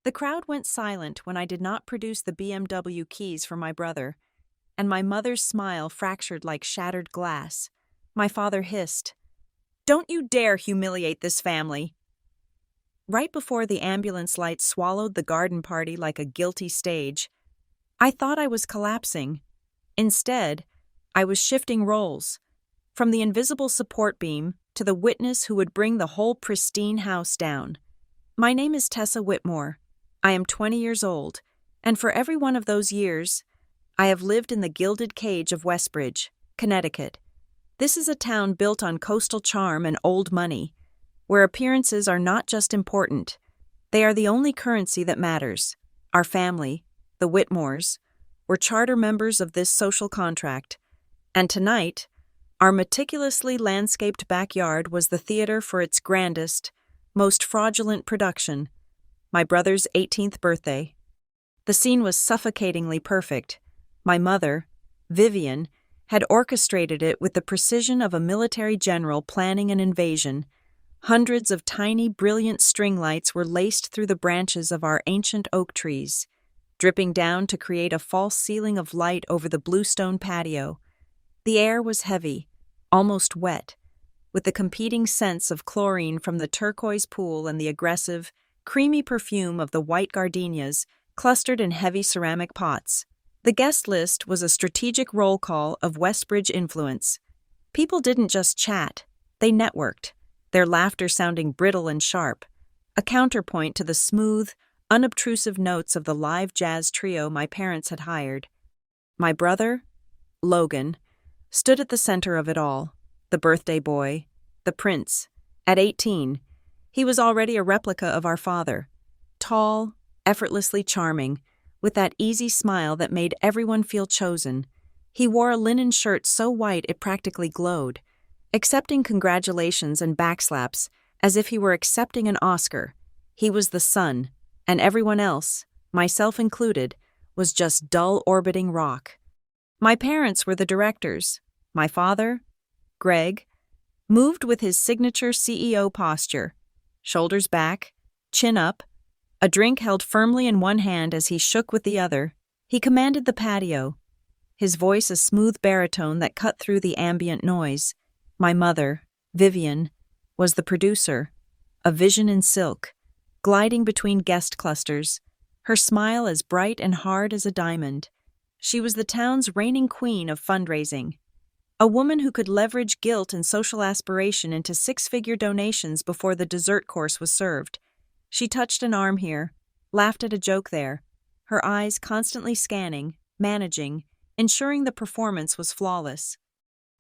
The crowd went silent when I did not produce the BMW keys for my brother, and my mother's smile fractured like shattered glass. My father hissed, "Don't you dare humiliate this family!" Right before the ambulance light swallowed the garden party like a guilty stage, I thought I was collapsing. Instead, I was shifting roles, from the invisible support beam to the witness who would bring the whole pristine house down. My name is Tessa Whitmore. I am 20 years old, and for every one of those years, I have lived in the gilded cage of Westbridge, Connecticut. This is a town built on coastal charm and old money, where appearances are not just important, they are the only currency that matters. Our family, the Whitmores, were charter members of this social contract, and tonight, our meticulously landscaped backyard was the theater for its grandest, most fraudulent production, my brother's 18th birthday. The scene was suffocatingly perfect. My mother, Vivian, had orchestrated it with the precision of a military general planning an invasion. Hundreds of tiny, brilliant string lights were laced through the branches of our ancient oak trees, dripping down to create a false ceiling of light over the bluestone patio. The air was heavy, almost wet, with the competing scents of chlorine from the turquoise pool and the aggressive, creamy perfume of the white gardenias clustered in heavy ceramic pots. The guest list was a strategic roll call of Westbridge influence. People didn't just chat, they networked, their laughter sounding brittle and sharp, a counterpoint to the smooth, unobtrusive notes of the live jazz trio my parents had hired. My brother, Logan, stood at the center of it all, the birthday boy, the prince. At 18, he was already a replica of our father, tall, effortlessly charming, with that easy smile that made everyone feel chosen. He wore a linen shirt so white it practically glowed, accepting congratulations and backslaps as if he were accepting an Oscar. He was the sun, and everyone else, myself included, was just dull orbiting rock. My parents were the directors. My father, Greg, moved with his signature CEO posture, shoulders back, chin up, a drink held firmly in one hand as he shook with the other. He commanded the patio, his voice a smooth baritone that cut through the ambient noise. My mother, Vivian, was the producer, a vision in silk, gliding between guest clusters, her smile as bright and hard as a diamond. She was the town's reigning queen of fundraising, a woman who could leverage guilt and social aspiration into six-figure donations before the dessert course was served. She touched an arm here, laughed at a joke there, her eyes constantly scanning, managing, ensuring the performance was flawless.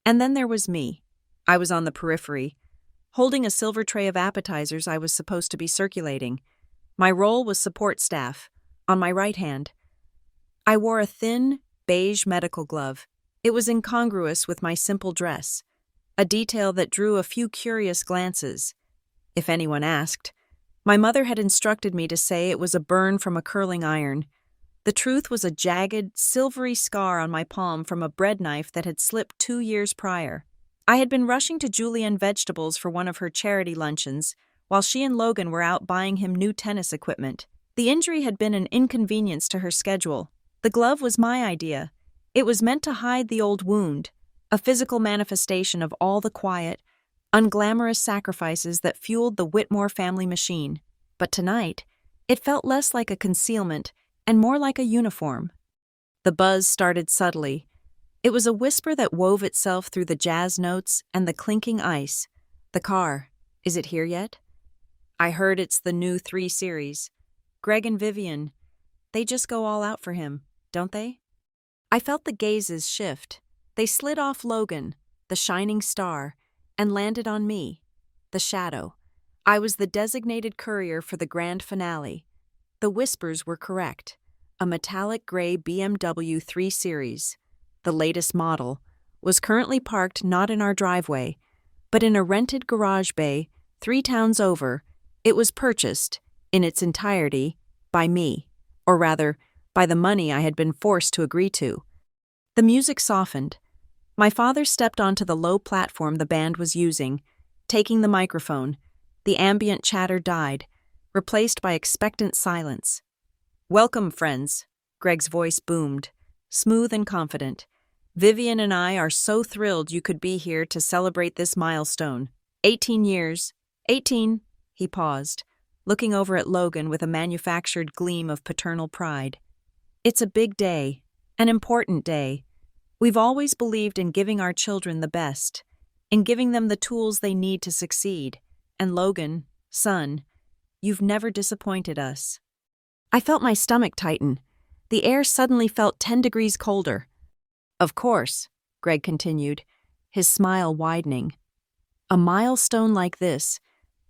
And then there was me. I was on the periphery, holding a silver tray of appetizers I was supposed to be circulating. My role was support staff, on my right hand. I wore a thin, beige medical glove. It was incongruous with my simple dress, a detail that drew a few curious glances. If anyone asked, my mother had instructed me to say it was a burn from a curling iron. The truth was a jagged, silvery scar on my palm from a bread knife that had slipped 2 years prior. I had been rushing to Julienne Vegetables for one of her charity luncheons, while she and Logan were out buying him new tennis equipment. The injury had been an inconvenience to her schedule. The glove was my idea. It was meant to hide the old wound, a physical manifestation of all the quiet, unglamorous sacrifices that fueled the Whitmore family machine. But tonight, it felt less like a concealment and more like a uniform. The buzz started subtly. It was a whisper that wove itself through the jazz notes and the clinking ice. The car, is it here yet? I heard it's the new 3 Series. Greg and Vivian, they just go all out for him, don't they? I felt the gazes shift. They slid off Logan, the shining star, and landed on me, the shadow. I was the designated courier for the grand finale. The whispers were correct. A metallic gray BMW 3 Series, the latest model, was currently parked not in our driveway, but in a rented garage bay 3 towns over. It was purchased, in its entirety, by me, or rather, by the money I had been forced to agree to. The music softened. My father stepped onto the low platform the band was using, taking the microphone. The ambient chatter died. replaced by expectant silence. "Welcome, friends," Greg's voice boomed, smooth and confident. "Vivian and I are so thrilled you could be here to celebrate this milestone. 18 years. 18, he paused, looking over at Logan with a manufactured gleam of paternal pride. "It's a big day, an important day. We've always believed in giving our children the best, in giving them the tools they need to succeed. And Logan, son, you've never disappointed us." I felt my stomach tighten. The air suddenly felt 10 degrees colder. "Of course," Greg continued, his smile widening. "A milestone like this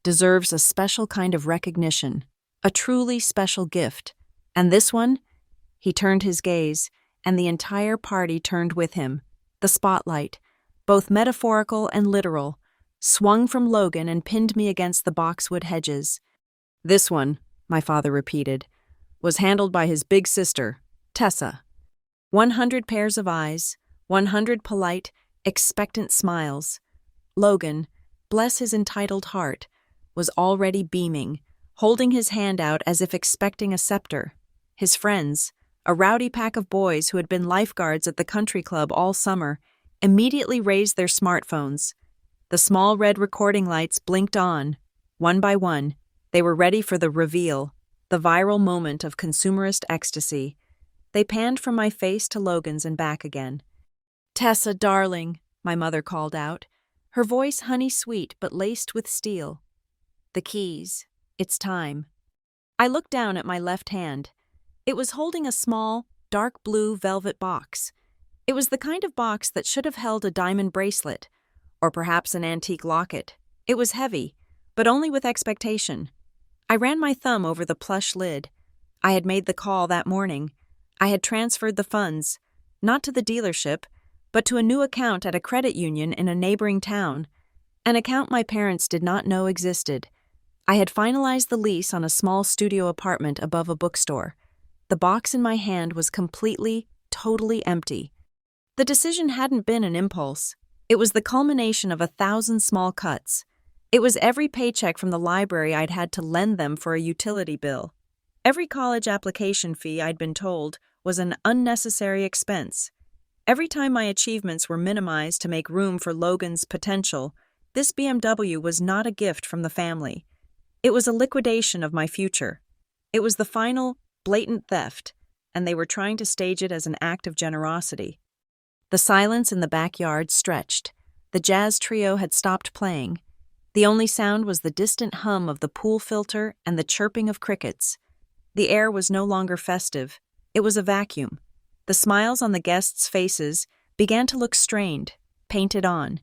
deserves a special kind of recognition, a truly special gift. And this one?" He turned his gaze, and the entire party turned with him. The spotlight, both metaphorical and literal, swung from Logan and pinned me against the boxwood hedges. "This one," my father repeated, "was handled by his big sister, Tessa." 100 pairs of eyes, 100 polite, expectant smiles. Logan, bless his entitled heart, was already beaming, holding his hand out as if expecting a scepter. His friends, a rowdy pack of boys who had been lifeguards at the country club all summer, immediately raised their smartphones. The small red recording lights blinked on. One by one, they were ready for the reveal, the viral moment of consumerist ecstasy. They panned from my face to Logan's and back again. "Tessa, darling," my mother called out, her voice honey-sweet but laced with steel. "The keys. It's time." I looked down at my left hand. It was holding a small, dark blue velvet box. It was the kind of box that should have held a diamond bracelet, or perhaps an antique locket. It was heavy, but only with expectation. I ran my thumb over the plush lid. I had made the call that morning. I had transferred the funds, not to the dealership, but to a new account at a credit union in a neighboring town, an account my parents did not know existed. I had finalized the lease on a small studio apartment above a bookstore. The box in my hand was completely, totally empty. The decision hadn't been an impulse. It was the culmination of 1,000 small cuts. It was every paycheck from the library I'd had to lend them for a utility bill. Every college application fee, I'd been told, was an unnecessary expense. Every time my achievements were minimized to make room for Logan's potential, this BMW was not a gift from the family. It was a liquidation of my future. It was the final, blatant theft, and they were trying to stage it as an act of generosity. The silence in the backyard stretched. The jazz trio had stopped playing. The only sound was the distant hum of the pool filter and the chirping of crickets. The air was no longer festive. It was a vacuum. The smiles on the guests' faces began to look strained, painted on.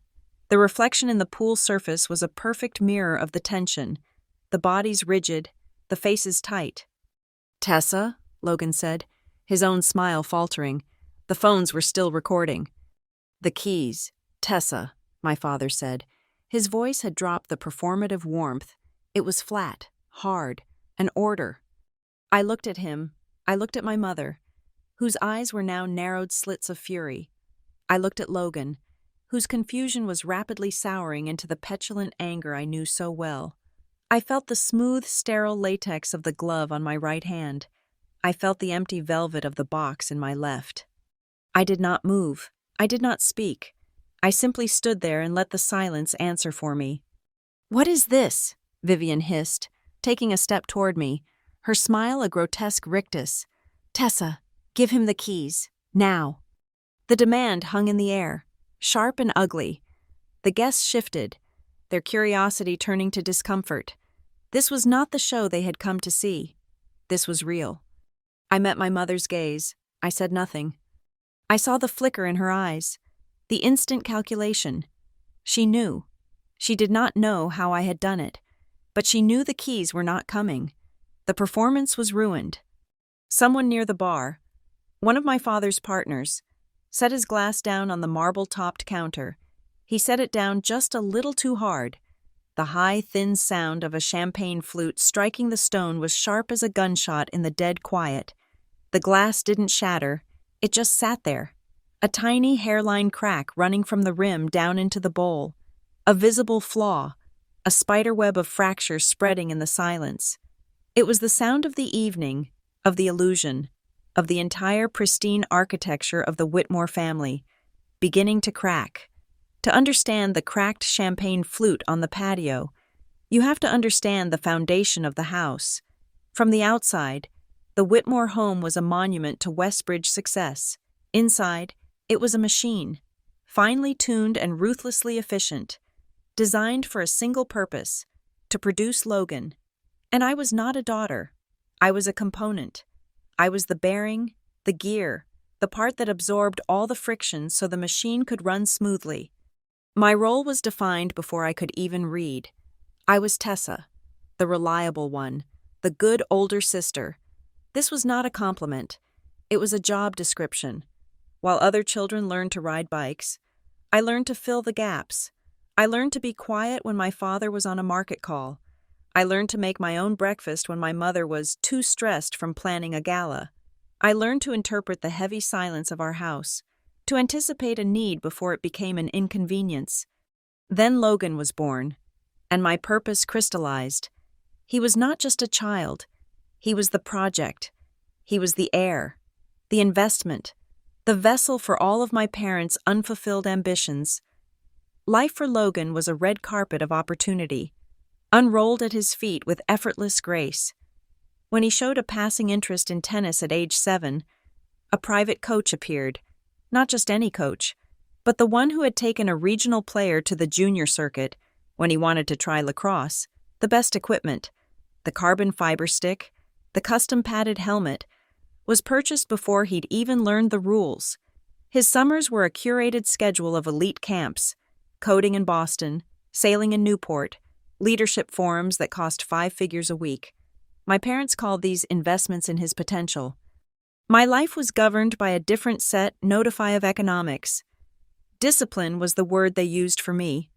The reflection in the pool surface was a perfect mirror of the tension, the bodies rigid, the faces tight. "Tessa," Logan said, his own smile faltering. The phones were still recording. "The keys. Tessa," my father said. His voice had dropped the performative warmth. It was flat, hard, an order. I looked at him. I looked at my mother, whose eyes were now narrowed slits of fury. I looked at Logan, whose confusion was rapidly souring into the petulant anger I knew so well. I felt the smooth, sterile latex of the glove on my right hand. I felt the empty velvet of the box in my left. I did not move. I did not speak. I simply stood there and let the silence answer for me. "What is this?" Vivian hissed, taking a step toward me, her smile a grotesque rictus. "Tessa, give him the keys. Now." The demand hung in the air, sharp and ugly. The guests shifted, their curiosity turning to discomfort. This was not the show they had come to see. This was real. I met my mother's gaze. I said nothing. I saw the flicker in her eyes, the instant calculation. She knew. She did not know how I had done it, but she knew the keys were not coming. The performance was ruined. Someone near the bar, one of my father's partners, set his glass down on the marble-topped counter. He set it down just a little too hard. The high, thin sound of a champagne flute striking the stone was sharp as a gunshot in the dead quiet. The glass didn't shatter. It just sat there, a tiny hairline crack running from the rim down into the bowl, a visible flaw, a spiderweb of fractures spreading in the silence. It was the sound of the evening, of the illusion, of the entire pristine architecture of the Whitmore family, beginning to crack. To understand the cracked champagne flute on the patio, you have to understand the foundation of the house. From the outside, the Whitmore home was a monument to Westbridge success. Inside, it was a machine, finely tuned and ruthlessly efficient, designed for a single purpose, to produce Logan. And I was not a daughter. I was a component. I was the bearing, the gear, the part that absorbed all the friction so the machine could run smoothly. My role was defined before I could even read. I was Tessa, the reliable one, the good older sister. This was not a compliment. It was a job description. While other children learned to ride bikes, I learned to fill the gaps. I learned to be quiet when my father was on a market call. I learned to make my own breakfast when my mother was too stressed from planning a gala. I learned to interpret the heavy silence of our house, to anticipate a need before it became an inconvenience. Then Logan was born, and my purpose crystallized. He was not just a child. He was the project. He was the heir, the investment, the vessel for all of my parents' unfulfilled ambitions. Life for Logan was a red carpet of opportunity, unrolled at his feet with effortless grace. When he showed a passing interest in tennis at age 7, a private coach appeared. Not just any coach, but the one who had taken a regional player to the junior circuit when he wanted to try lacrosse, the best equipment, the carbon fiber stick, the custom padded helmet, was purchased before he'd even learned the rules. His summers were a curated schedule of elite camps, coding in Boston, sailing in Newport, leadership forums that cost 5 figures a week. My parents called these investments in his potential. My life was governed by a different set notify of economics. Discipline was the word they used for me,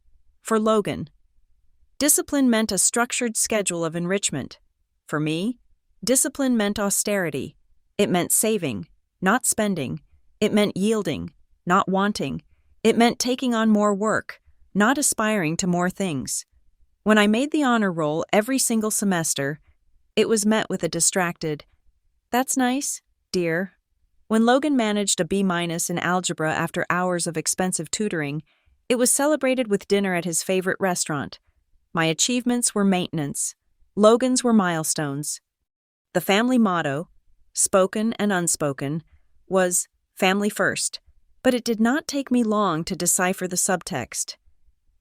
for Logan. Discipline meant a structured schedule of enrichment. For me, discipline meant austerity. It meant saving, not spending. It meant yielding, not wanting. It meant taking on more work, not aspiring to more things. When I made the honor roll every single semester, it was met with a distracted, "That's nice, dear." When Logan managed a B- in algebra after hours of expensive tutoring, it was celebrated with dinner at his favorite restaurant. My achievements were maintenance. Logan's were milestones. The family motto, spoken and unspoken, was family first, but it did not take me long to decipher the subtext.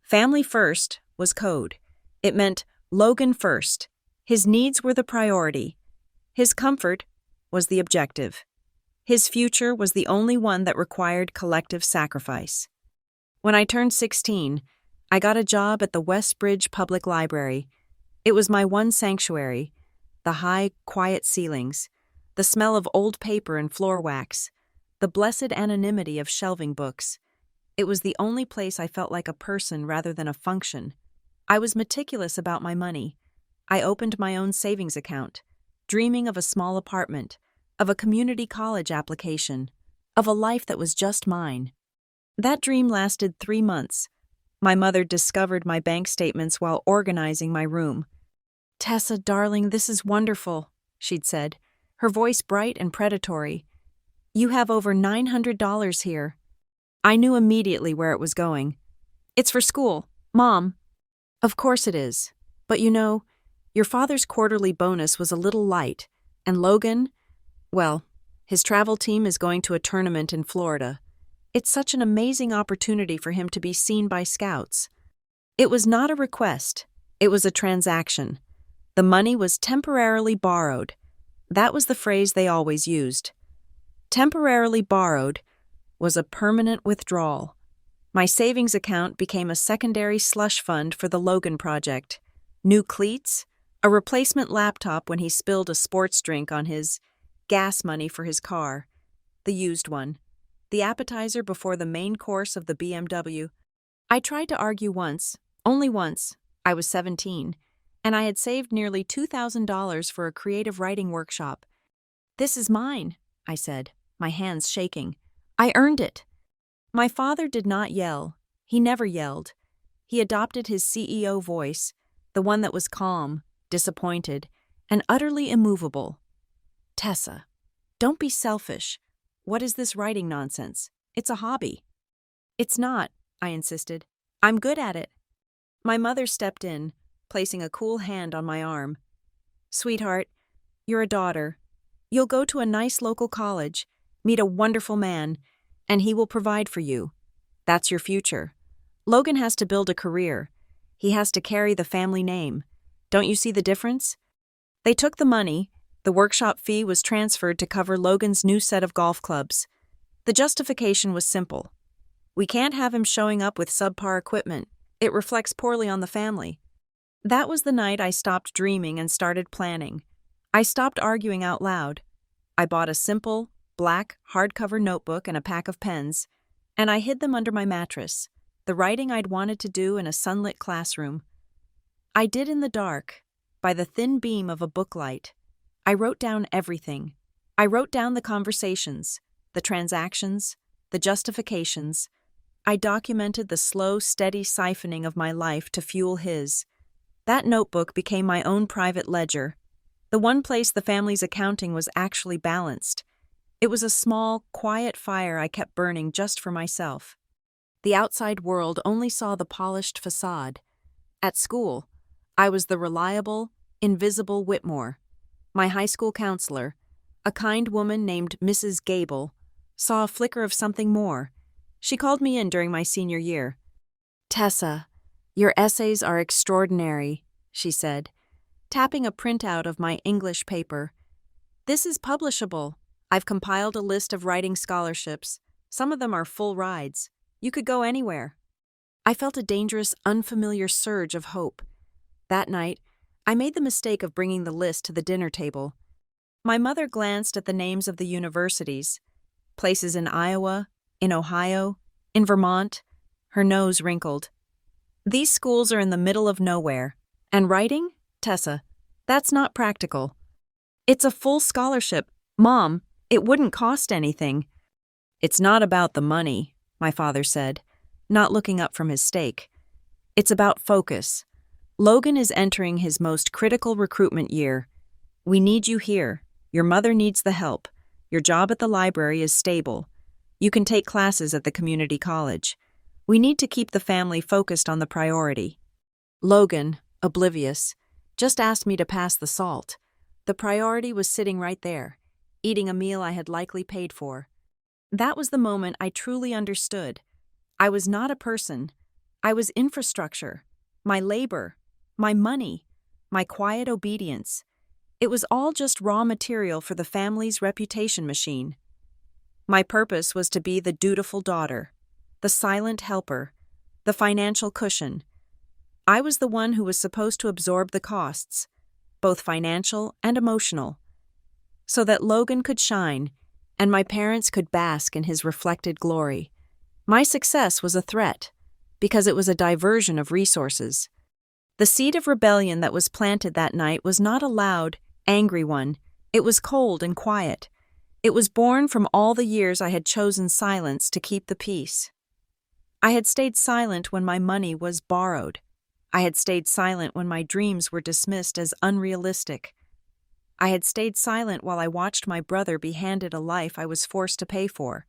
Family first was code. It meant Logan first. His needs were the priority. His comfort was the objective. His future was the only one that required collective sacrifice. When I turned 16, I got a job at the Westbridge Public Library. It was my one sanctuary, the high, quiet ceilings, the smell of old paper and floor wax, the blessed anonymity of shelving books. It was the only place I felt like a person rather than a function. I was meticulous about my money. I opened my own savings account, dreaming of a small apartment, of a community college application, of a life that was just mine. That dream lasted 3 months. My mother discovered my bank statements while organizing my room. "Tessa, darling, this is wonderful," she'd said, her voice bright and predatory. "You have over $900 here." I knew immediately where it was going. "It's for school, Mom." "Of course it is. But you know, your father's quarterly bonus was a little light, and Logan, well, his travel team is going to a tournament in Florida. It's such an amazing opportunity for him to be seen by scouts." It was not a request. It was a transaction. The money was temporarily borrowed. That was the phrase they always used. Temporarily borrowed was a permanent withdrawal. My savings account became a secondary slush fund for the Logan project. New cleats, a replacement laptop when he spilled a sports drink on his gas money for his car, the used one, the appetizer before the main course of the BMW. I tried to argue once, only once. I was 17, and I had saved nearly $2,000 for a creative writing workshop. "This is mine," I said, my hands shaking. "I earned it." My father did not yell. He never yelled. He adopted his CEO voice, the one that was calm, disappointed, and utterly immovable. Tessa, don't be selfish. What is this writing nonsense? It's a hobby. It's not, I insisted. I'm good at it. My mother stepped in, placing a cool hand on my arm. Sweetheart, you're a daughter. You'll go to a nice local college, meet a wonderful man, and he will provide for you. That's your future. Logan has to build a career. He has to carry the family name. Don't you see the difference? They took the money. The workshop fee was transferred to cover Logan's new set of golf clubs. The justification was simple. We can't have him showing up with subpar equipment. It reflects poorly on the family. That was the night I stopped dreaming and started planning. I stopped arguing out loud. I bought a simple, black, hardcover notebook and a pack of pens, and I hid them under my mattress, the writing I'd wanted to do in a sunlit classroom. I did in the dark, by the thin beam of a booklight. I wrote down everything. I wrote down the conversations, the transactions, the justifications. I documented the slow, steady siphoning of my life to fuel his. That notebook became my own private ledger, the one place the family's accounting was actually balanced. It was a small, quiet fire I kept burning just for myself. The outside world only saw the polished facade. At school, I was the reliable, invisible Whitmore. My high school counselor, a kind woman named Mrs. Gable, saw a flicker of something more. She called me in during my senior year. "Tessa, your essays are extraordinary," she said, tapping a printout of my English paper. "This is publishable. I've compiled a list of writing scholarships. Some of them are full rides. You could go anywhere." I felt a dangerous, unfamiliar surge of hope. That night, I made the mistake of bringing the list to the dinner table. My mother glanced at the names of the universities, places in Iowa, in Ohio, in Vermont. Her nose wrinkled. "These schools are in the middle of nowhere. And writing? Tessa, that's not practical." "It's a full scholarship. Mom, it wouldn't cost anything." "It's not about the money," my father said, not looking up from his steak. "It's about focus. Logan is entering his most critical recruitment year. We need you here. Your mother needs the help. Your job at the library is stable. You can take classes at the community college. We need to keep the family focused on the priority." Logan, oblivious, just asked me to pass the salt. The priority was sitting right there, eating a meal I had likely paid for. That was the moment I truly understood. I was not a person. I was infrastructure, my labor, my money, my quiet obedience. It was all just raw material for the family's reputation machine. My purpose was to be the dutiful daughter, the silent helper, the financial cushion. I was the one who was supposed to absorb the costs, both financial and emotional, so that Logan could shine and my parents could bask in his reflected glory. My success was a threat, because it was a diversion of resources. The seed of rebellion that was planted that night was not a loud, angry one. It was cold and quiet. It was born from all the years I had chosen silence to keep the peace. I had stayed silent when my money was borrowed. I had stayed silent when my dreams were dismissed as unrealistic. I had stayed silent while I watched my brother be handed a life I was forced to pay for.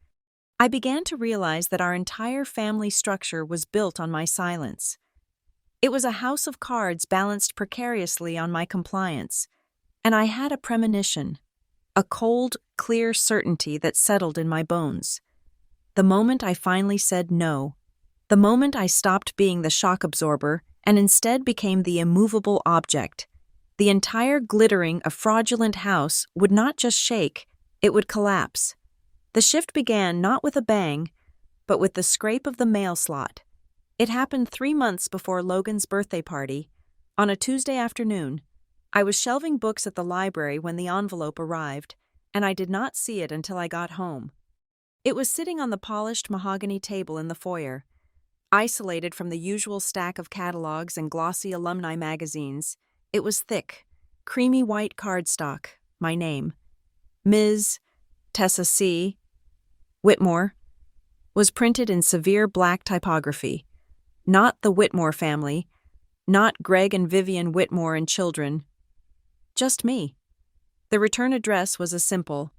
I began to realize that our entire family structure was built on my silence. It was a house of cards balanced precariously on my compliance, and I had a premonition, a cold, clear certainty that settled in my bones. The moment I finally said no, the moment I stopped being the shock absorber and instead became the immovable object, the entire glittering, a fraudulent house would not just shake, it would collapse. The shift began not with a bang, but with the scrape of the mail slot. It happened 3 months before Logan's birthday party. On a Tuesday afternoon, I was shelving books at the library when the envelope arrived, and I did not see it until I got home. It was sitting on the polished mahogany table in the foyer, isolated from the usual stack of catalogs and glossy alumni magazines. It was thick, creamy white cardstock, my name. Ms. Tessa C. Whitmore was printed in severe black typography. Not the Whitmore family, not Greg and Vivian Whitmore and children, just me. The return address was a simple,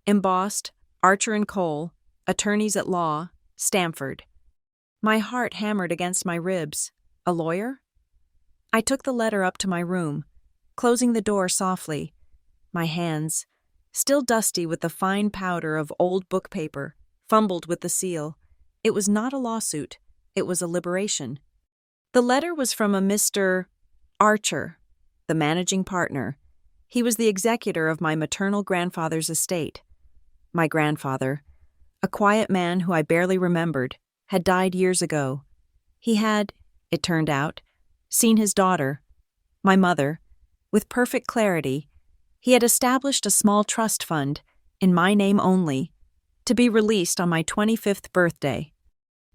embossed, Archer and Cole, attorneys at law, Stamford. My heart hammered against my ribs. A lawyer? I took the letter up to my room, closing the door softly. My hands, still dusty with the fine powder of old book paper, fumbled with the seal. It was not a lawsuit. It was a liberation. The letter was from a Mr. Archer, the managing partner. He was the executor of my maternal grandfather's estate. My grandfather, a quiet man who I barely remembered, had died years ago. He had, it turned out, seen his daughter, my mother, with perfect clarity. He had established a small trust fund, in my name only, to be released on my 25th birthday.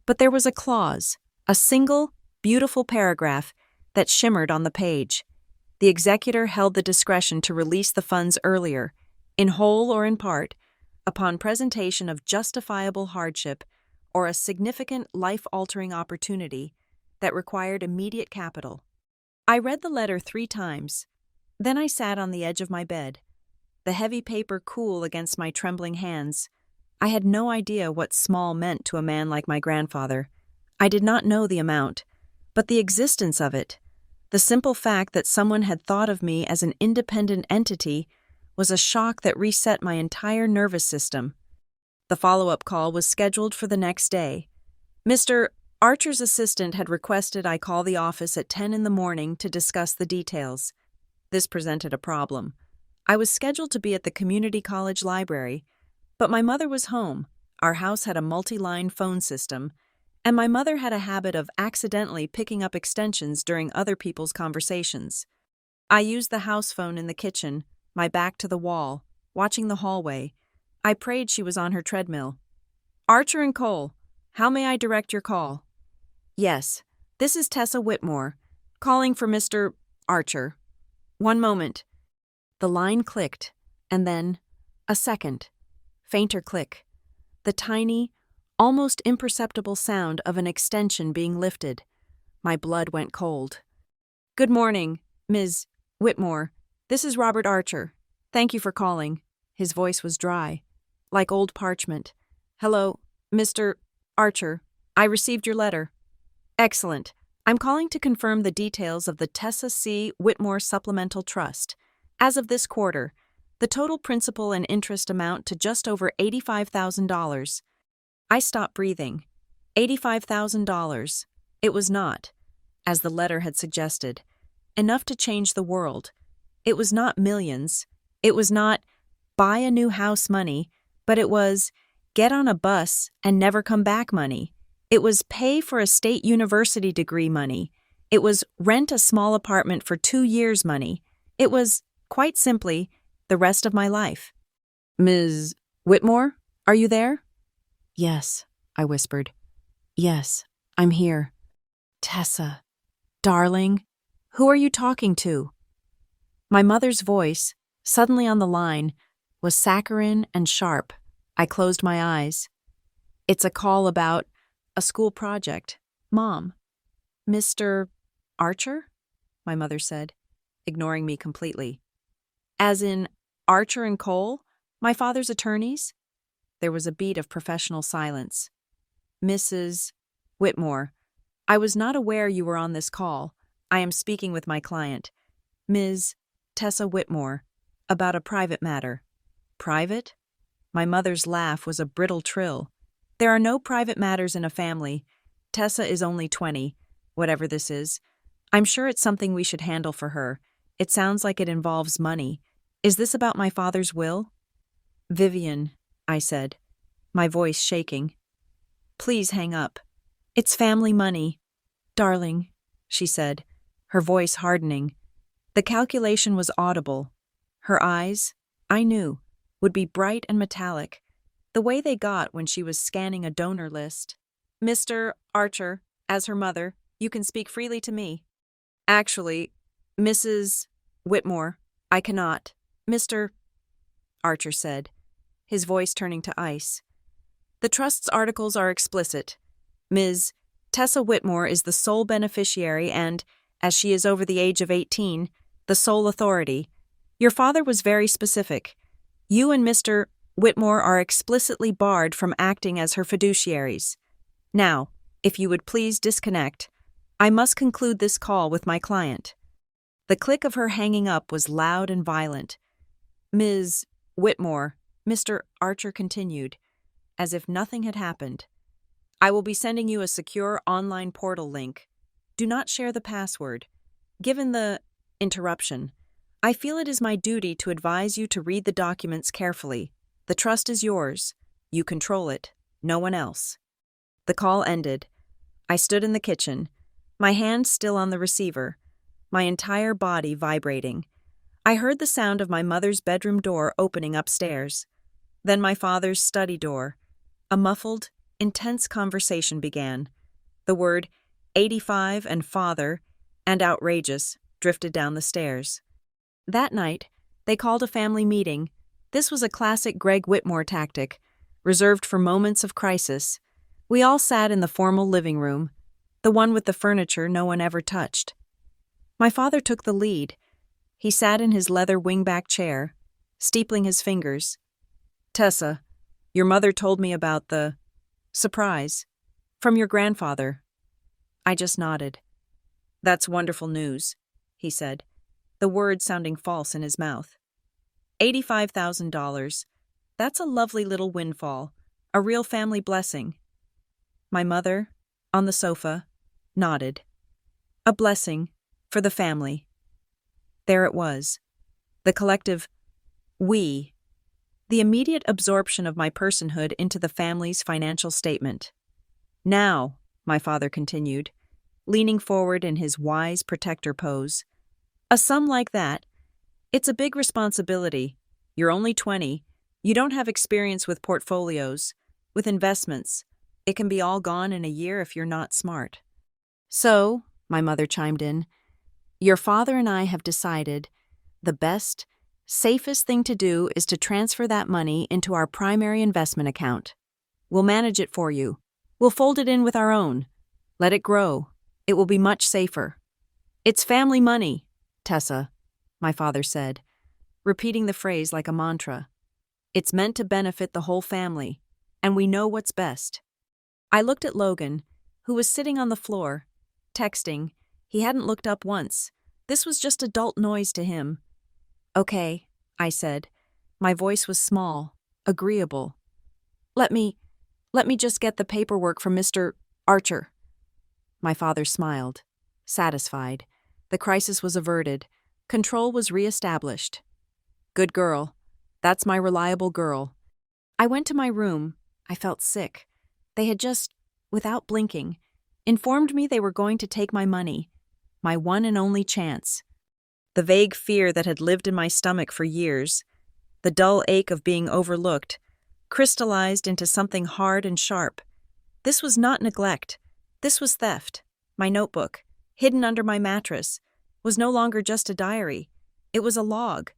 But there was a clause, a single, beautiful paragraph that shimmered on the page. The executor held the discretion to release the funds earlier, in whole or in part, upon presentation of justifiable hardship or a significant life-altering opportunity that required immediate capital. I read the letter 3 times. Then I sat on the edge of my bed, the heavy paper cool against my trembling hands. I had no idea what small meant to a man like my grandfather. I did not know the amount, but the existence of it, the simple fact that someone had thought of me as an independent entity, was a shock that reset my entire nervous system. The follow-up call was scheduled for the next day. Mr. Archer's assistant had requested I call the office at 10 in the morning to discuss the details. This presented a problem. I was scheduled to be at the community college library, but my mother was home. Our house had a multi-line phone system, and my mother had a habit of accidentally picking up extensions during other people's conversations. I used the house phone in the kitchen, my back to the wall, watching the hallway. I prayed she was on her treadmill. Archer and Cole, how may I direct your call? Yes, this is Tessa Whitmore, calling for Mr. Archer. One moment. The line clicked, and then a second, fainter click. The tiny, almost imperceptible sound of an extension being lifted. My blood went cold. Good morning, Ms. Whitmore. This is Robert Archer. Thank you for calling. His voice was dry, like old parchment. Hello, Mr. Archer. I received your letter. Excellent. I'm calling to confirm the details of the Tessa C. Whitmore Supplemental Trust. As of this quarter, the total principal and interest amount to just over $85,000. I stopped breathing. $85,000. It was not, as the letter had suggested, enough to change the world. It was not millions. It was not buy a new house money, but it was get on a bus and never come back money. It was pay for a state university degree money. It was rent a small apartment for 2 years money. It was, quite simply, the rest of my life. Ms. Whitmore, are you there? Yes, I whispered. Yes, I'm here. Tessa, darling, who are you talking to? My mother's voice, suddenly on the line, was saccharine and sharp. I closed my eyes. It's a call about a school project. Mom. Mr. Archer? My mother said, ignoring me completely. As in Archer and Cole, my father's attorneys? There was a beat of professional silence. Mrs. Whitmore, I was not aware you were on this call. I am speaking with my client, Ms. Tessa Whitmore, about a private matter. Private? My mother's laugh was a brittle trill. There are no private matters in a family. Tessa is only 20, whatever this is. I'm sure it's something we should handle for her. It sounds like it involves money. Is this about my father's will? Vivian, I said, my voice shaking. Please hang up. It's family money. Darling, she said, her voice hardening. The calculation was audible. Her eyes, I knew, would be bright and metallic, the way they got when she was scanning a donor list. Mr. Archer, as her mother, you can speak freely to me. Actually, Mrs. Whitmore, I cannot. Mr. Archer said, his voice turning to ice. The trust's articles are explicit. Ms. Tessa Whitmore is the sole beneficiary and, as she is over the age of 18, the sole authority. Your father was very specific. You and Mr. Whitmore are explicitly barred from acting as her fiduciaries. Now, if you would please disconnect, I must conclude this call with my client." The click of her hanging up was loud and violent. "Ms. Whitmore," Mr. Archer continued, as if nothing had happened, "I will be sending you a secure online portal link. Do not share the password. Given the interruption, I feel it is my duty to advise you to read the documents carefully. The trust is yours. You control it, no one else." The call ended. I stood in the kitchen, my hand still on the receiver, my entire body vibrating. I heard the sound of my mother's bedroom door opening upstairs, then my father's study door. A muffled, intense conversation began. The word 85 and father and outrageous drifted down the stairs. That night, they called a family meeting. This was a classic Greg Whitmore tactic, reserved for moments of crisis. We all sat in the formal living room, the one with the furniture no one ever touched. My father took the lead. He sat in his leather wingback chair, steepling his fingers. "Tessa, your mother told me about the surprise from your grandfather." I just nodded. "That's wonderful news," he said, the words sounding false in his mouth. $85,000. That's a lovely little windfall, a real family blessing. My mother, on the sofa, nodded. A blessing for the family. There it was, the collective we, the immediate absorption of my personhood into the family's financial statement. "Now," my father continued, leaning forward in his wise protector pose, "a sum like that, it's a big responsibility. You're only 20. You don't have experience with portfolios, with investments. It can be all gone in a year if you're not smart." "So," my mother chimed in, "your father and I have decided the best, safest thing to do is to transfer that money into our primary investment account. We'll manage it for you. We'll fold it in with our own. Let it grow. It will be much safer." "It's family money, Tessa," my father said, repeating the phrase like a mantra. "It's meant to benefit the whole family, and we know what's best." I looked at Logan, who was sitting on the floor, texting. He hadn't looked up once. This was just adult noise to him. "Okay," I said. My voice was small, agreeable. Let me just get the paperwork from Mr. Archer." My father smiled, satisfied. The crisis was averted. Control was reestablished. "Good girl. That's my reliable girl." I went to my room. I felt sick. They had just, without blinking, informed me they were going to take my money, my one and only chance. The vague fear that had lived in my stomach for years, the dull ache of being overlooked, crystallized into something hard and sharp. This was not neglect. This was theft. My notebook, hidden under my mattress, was no longer just a diary. It was a log.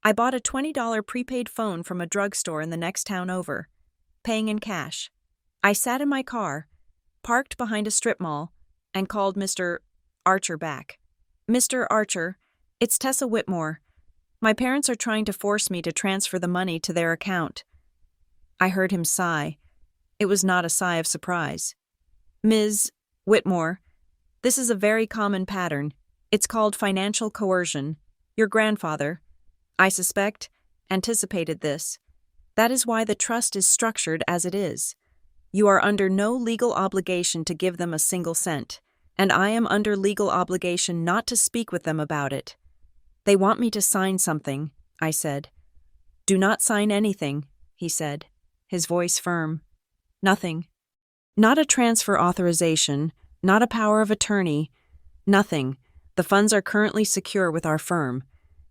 I bought a $20 prepaid phone from a drugstore in the next town over, paying in cash. I sat in my car, parked behind a strip mall, and called Mr. Archer back. "Mr. Archer, it's Tessa Whitmore. My parents are trying to force me to transfer the money to their account." I heard him sigh. It was not a sigh of surprise. "Ms. Whitmore, this is a very common pattern. It's called financial coercion. Your grandfather, I suspect, anticipated this. That is why the trust is structured as it is. You are under no legal obligation to give them a single cent, and I am under legal obligation not to speak with them about it." "They want me to sign something," I said. "Do not sign anything," he said, his voice firm. "Nothing. Not a transfer authorization, not a power of attorney, nothing. The funds are currently secure with our firm.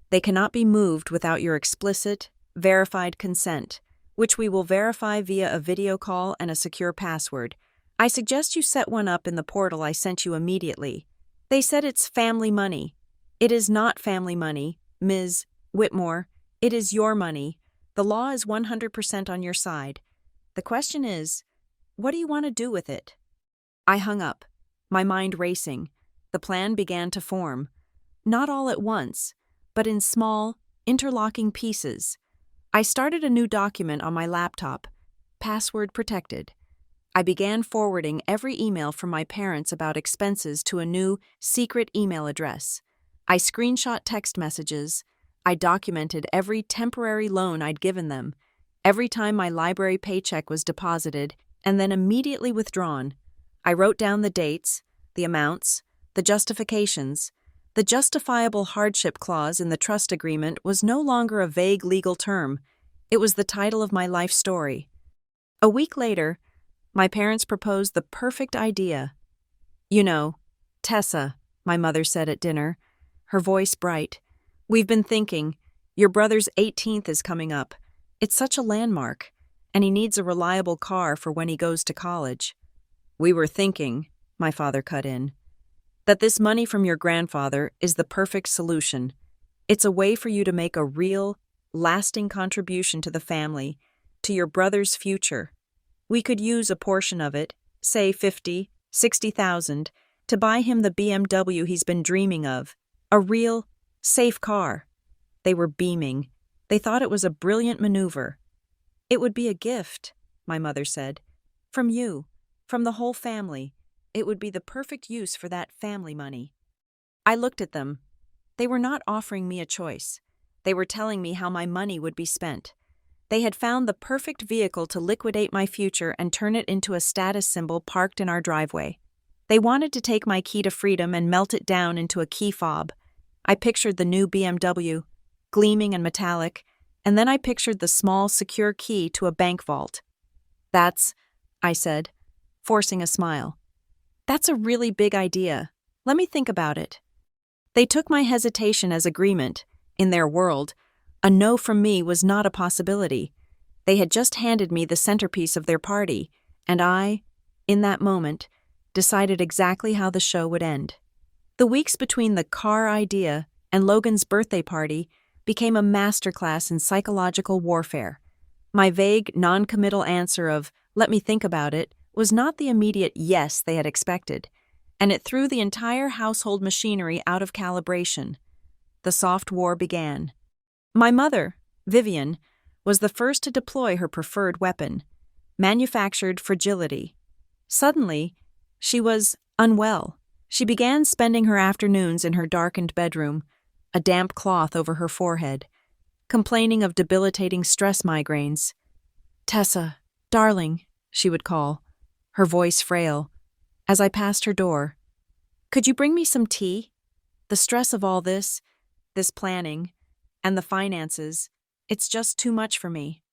They cannot be moved without your explicit, verified consent, which we will verify via a video call and a secure password. I suggest you set one up in the portal I sent you immediately. They said it's family money. It is not family money, Ms. Whitmore. It is your money. The law is 100% on your side. The question is, what do you want to do with it?" I hung up, my mind racing. The plan began to form. Not all at once, but in small, interlocking pieces. I started a new document on my laptop, password protected. I began forwarding every email from my parents about expenses to a new, secret email address. I screenshot text messages. I documented every temporary loan I'd given them, every time my library paycheck was deposited and then immediately withdrawn. I wrote down the dates, the amounts, the justifications. The justifiable hardship clause in the trust agreement was no longer a vague legal term. It was the title of my life story. A week later, my parents proposed the perfect idea. "You know, Tessa," my mother said at dinner, her voice bright, "we've been thinking, your brother's 18th is coming up. It's such a landmark, and he needs a reliable car for when he goes to college." "We were thinking," my father cut in, "that this money from your grandfather is the perfect solution. It's a way for you to make a real, lasting contribution to the family, to your brother's future. We could use a portion of it, say 50, 60,000, to buy him the BMW he's been dreaming of, a real, safe car." They were beaming. They thought it was a brilliant maneuver. "It would be a gift," my mother said. "From you, from the whole family. It would be the perfect use for that family money." I looked at them. They were not offering me a choice. They were telling me how my money would be spent. They had found the perfect vehicle to liquidate my future and turn it into a status symbol parked in our driveway. They wanted to take my key to freedom and melt it down into a key fob. I pictured the new BMW, gleaming and metallic, and then I pictured the small, secure key to a bank vault. "That's," I said, forcing a smile, "that's a really big idea. Let me think about it." They took my hesitation as agreement. In their world, a no from me was not a possibility. They had just handed me the centerpiece of their party, and I, in that moment, decided exactly how the show would end. The weeks between the car idea and Logan's birthday party became a masterclass in psychological warfare. My vague, non-committal answer of, "let me think about it," was not the immediate yes they had expected, and it threw the entire household machinery out of calibration. The soft war began. My mother, Vivian, was the first to deploy her preferred weapon, manufactured fragility. Suddenly, she was unwell. She began spending her afternoons in her darkened bedroom, a damp cloth over her forehead, complaining of debilitating stress migraines. "Tessa, darling," she would call, her voice frail, as I passed her door. "Could you bring me some tea? The stress of all this planning, and the finances, it's just too much for me."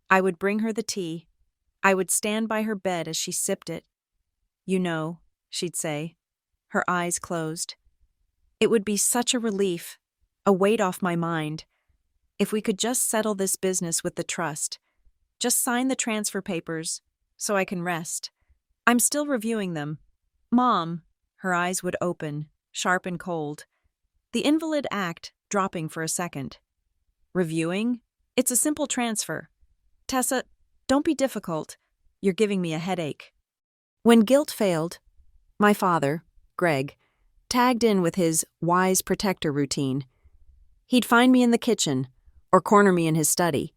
I would bring her the tea. I would stand by her bed as she sipped it. "You know," she'd say, her eyes closed, "it would be such a relief, a weight off my mind, if we could just settle this business with the trust. Just sign the transfer papers, so I can rest. I'm still reviewing them. Mom," her eyes would open, sharp and cold. The invalid act dropping for a second. "Reviewing? It's a simple transfer. Tessa, don't be difficult. You're giving me a headache." When guilt failed, my father, Greg, tagged in with his wise protector routine. He'd find me in the kitchen or corner me in his study,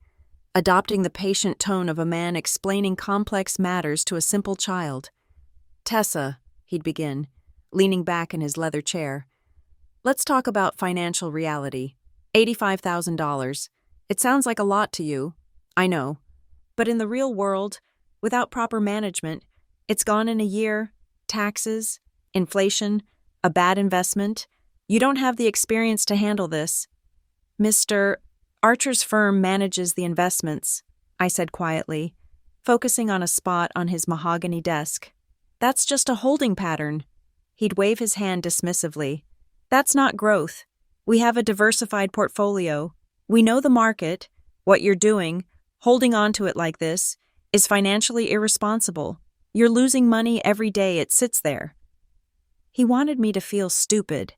adopting the patient tone of a man explaining complex matters to a simple child. "Tessa," he'd begin, leaning back in his leather chair, "let's talk about financial reality. $85,000. It sounds like a lot to you, I know. But in the real world, without proper management, it's gone in a year, taxes, inflation, a bad investment. You don't have the experience to handle this." "Mr. Archer's firm manages the investments," I said quietly, focusing on a spot on his mahogany desk. "That's just a holding pattern." He'd wave his hand dismissively. "That's not growth. We have a diversified portfolio. We know the market. What you're doing, holding on to it like this, is financially irresponsible. You're losing money every day it sits there." He wanted me to feel stupid.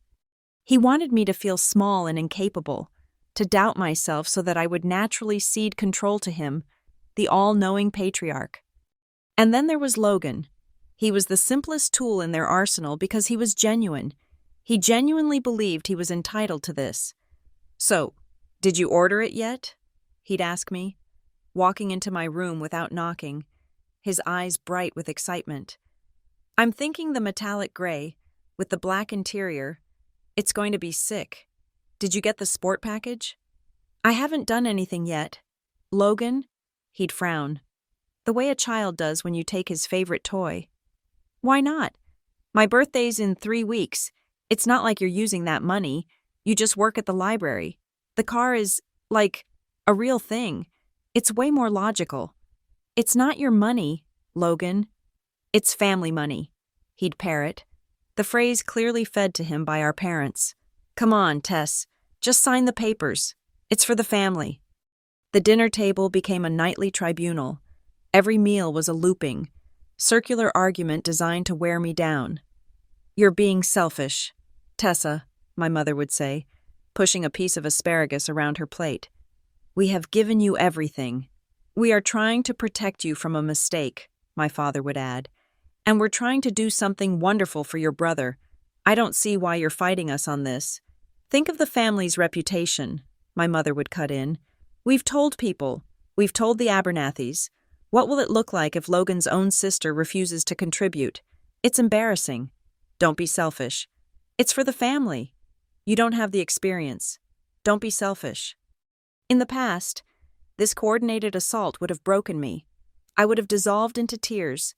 He wanted me to feel small and incapable, to doubt myself so that I would naturally cede control to him, the all-knowing patriarch. And then there was Logan. He was the simplest tool in their arsenal because he was genuine. He genuinely believed he was entitled to this. "So, Did you order it yet? He'd ask me, walking into my room without knocking, his eyes bright with excitement. I'm thinking the metallic gray, with the black interior. It's going to be sick. Did you get the sport package? I haven't done anything yet. Logan? He'd frown. The way a child does when you take his favorite toy. Why not? My birthday's in 3 weeks. It's not like you're using that money. You just work at the library. The car is, like, a real thing. It's way more logical. It's not your money, Logan. It's family money, he'd parrot. The phrase clearly fed to him by our parents. Come on, Tess. Just sign the papers. It's for the family. The dinner table became a nightly tribunal. Every meal was a looping, circular argument designed to wear me down. You're being selfish, Tessa, my mother would say, pushing a piece of asparagus around her plate. We have given you everything. We are trying to protect you from a mistake, my father would add. And we're trying to do something wonderful for your brother. I don't see why you're fighting us on this. Think of the family's reputation, my mother would cut in. We've told people. We've told the Abernathys. What will it look like if Logan's own sister refuses to contribute? It's embarrassing. Don't be selfish. It's for the family. You don't have the experience. Don't be selfish. In the past, this coordinated assault would have broken me. I would have dissolved into tears,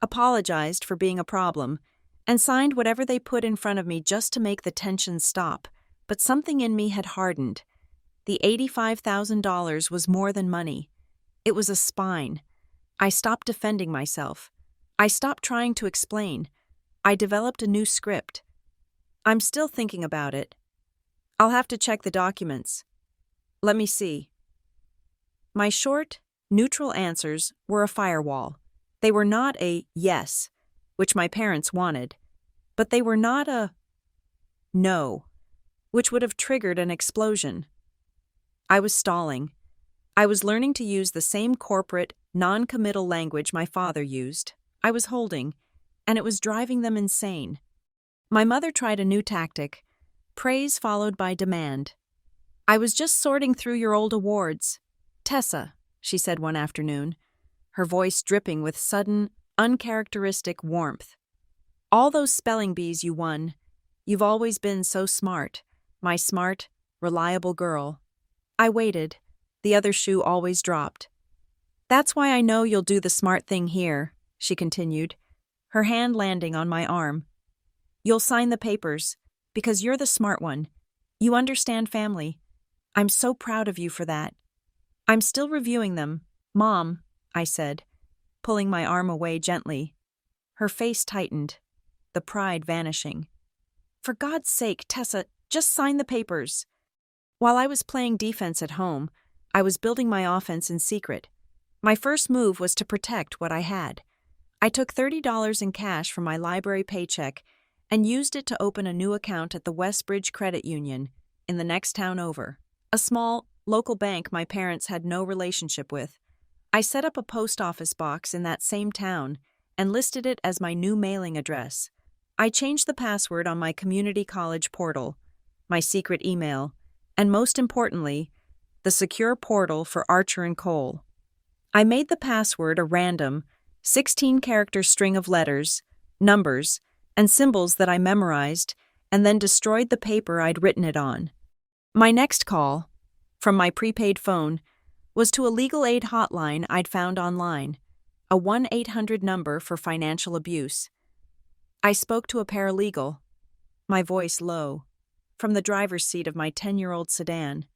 apologized for being a problem, and signed whatever they put in front of me just to make the tension stop. But something in me had hardened. The $85,000 was more than money. It was a spine. I stopped defending myself. I stopped trying to explain. I developed a new script. I'm still thinking about it. I'll have to check the documents. Let me see. My short, neutral answers were a firewall. They were not a yes, which my parents wanted, but they were not a no, which would have triggered an explosion. I was stalling. I was learning to use the same corporate, non-committal language my father used. I was holding, and it was driving them insane. My mother tried a new tactic, praise followed by demand. I was just sorting through your old awards. Tessa, she said one afternoon, her voice dripping with sudden, uncharacteristic warmth. All those spelling bees you won. You've always been so smart, my smart, reliable girl. I waited. The other shoe always dropped. That's why I know you'll do the smart thing here, she continued, her hand landing on my arm. You'll sign the papers, because you're the smart one. You understand family. I'm so proud of you for that. I'm still reviewing them, Mom, I said, pulling my arm away gently. Her face tightened, the pride vanishing. For God's sake, Tessa, just sign the papers. While I was playing defense at home, I was building my offense in secret. My first move was to protect what I had. I took $30 in cash from my library paycheck and used it to open a new account at the Westbridge Credit Union in the next town over, a small, local bank my parents had no relationship with. I set up a post office box in that same town and listed it as my new mailing address. I changed the password on my community college portal, my secret email, and most importantly, the secure portal for Archer & Cole. I made the password a random, 16-character string of letters, numbers, and symbols that I memorized, and then destroyed the paper I'd written it on. My next call, from my prepaid phone, was to a legal aid hotline I'd found online, a 1-800 number for financial abuse. I spoke to a paralegal, my voice low, from the driver's seat of my 10-year-old sedan.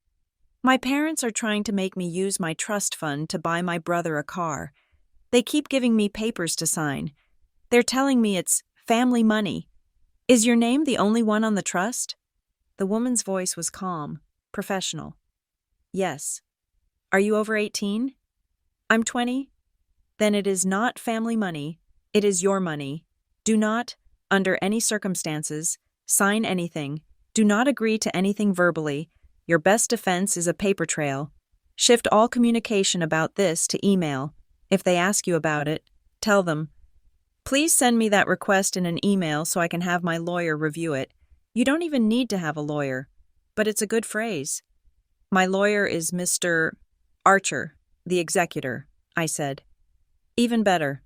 My parents are trying to make me use my trust fund to buy my brother a car. They keep giving me papers to sign. They're telling me it's family money. Is your name the only one on the trust? The woman's voice was calm, professional. Yes. Are you over 18? I'm 20. Then it is not family money. It is your money. Do not, under any circumstances, sign anything. Do not agree to anything verbally. Your best defense is a paper trail. Shift all communication about this to email. If they ask you about it, tell them, please send me that request in an email so I can have my lawyer review it. You don't even need to have a lawyer, but it's a good phrase. My lawyer is Mr. Archer, the executor, I said. Even better.